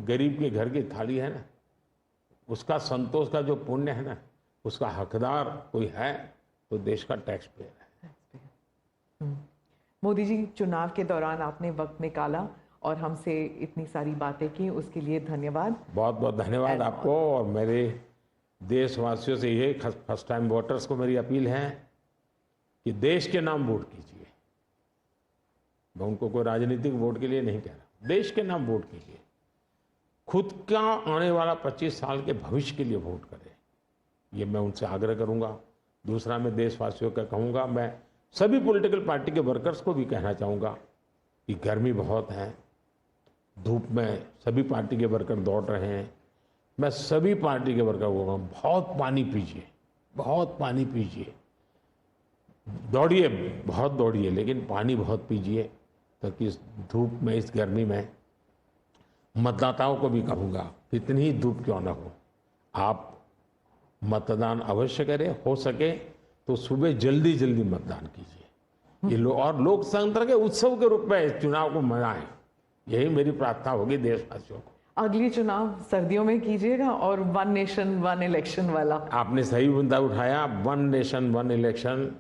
गरीब के घर की थाली है ना, उसका संतोष का जो पुण्य है ना, उसका हकदार कोई है तो देश का टैक्स पेयर है। मोदी जी, चुनाव के दौरान आपने वक्त निकाला और हमसे इतनी सारी बातें की, उसके लिए धन्यवाद। बहुत बहुत धन्यवाद आपको। और मेरे देशवासियों से ये फर्स्ट टाइम वोटर्स को मेरी अपील है कि देश के नाम वोट कीजिए। मैं उनको कोई राजनीतिक वोट के लिए नहीं कह रहा, देश के नाम वोट कीजिए। खुद का आने वाला 25 साल के भविष्य के लिए वोट करें, ये मैं उनसे आग्रह करूंगा। दूसरा, मैं देशवासियों का कहूंगा, मैं सभी पॉलिटिकल पार्टी के वर्कर्स को भी कहना चाहूँगा कि गर्मी बहुत है, धूप में सभी पार्टी के वर्कर दौड़ रहे हैं। मैं सभी पार्टी के वर्कर को कहूँगा, बहुत पानी पीजिए, बहुत पानी पीजिए, दौड़िए, बहुत दौड़िए, लेकिन पानी बहुत पीजिए, ताकि इस धूप में, इस गर्मी में, मतदाताओं को भी कहूँगा, कितनी ही धूप क्यों ना हो, आप मतदान अवश्य करें। हो सके तो सुबह जल्दी जल्दी मतदान कीजिए। ये और लोकतंत्र के उत्सव के रूप में चुनाव को मनाएं, यही मेरी प्रार्थना होगी देशवासियों को। अगली चुनाव सर्दियों में कीजिएगा और 1 नेशन 1 इलेक्शन वाला। आपने सही मुद्दा उठाया। 1 नेशन 1 इलेक्शन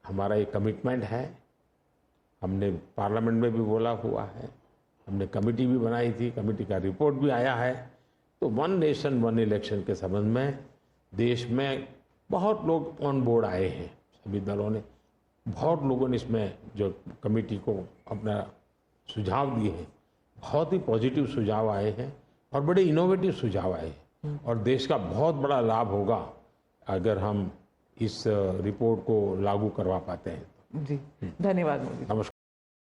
हमारा एक कमिटमेंट है। हमने पार्लियामेंट में भी बोला हुआ है, हमने कमेटी भी बनाई थी, कमेटी का रिपोर्ट भी आया है। तो 1 नेशन 1 इलेक्शन के संबंध में देश में बहुत लोग ऑन बोर्ड आए हैं, सभी दलों ने, बहुत लोगों ने इसमें जो कमेटी को अपना सुझाव दिए हैं, बहुत ही पॉजिटिव सुझाव आए हैं और बड़े इनोवेटिव सुझाव आए हैं। और देश का बहुत बड़ा लाभ होगा अगर हम इस रिपोर्ट को लागू करवा पाते हैं। जी, धन्यवाद मोदी। नमस्कार।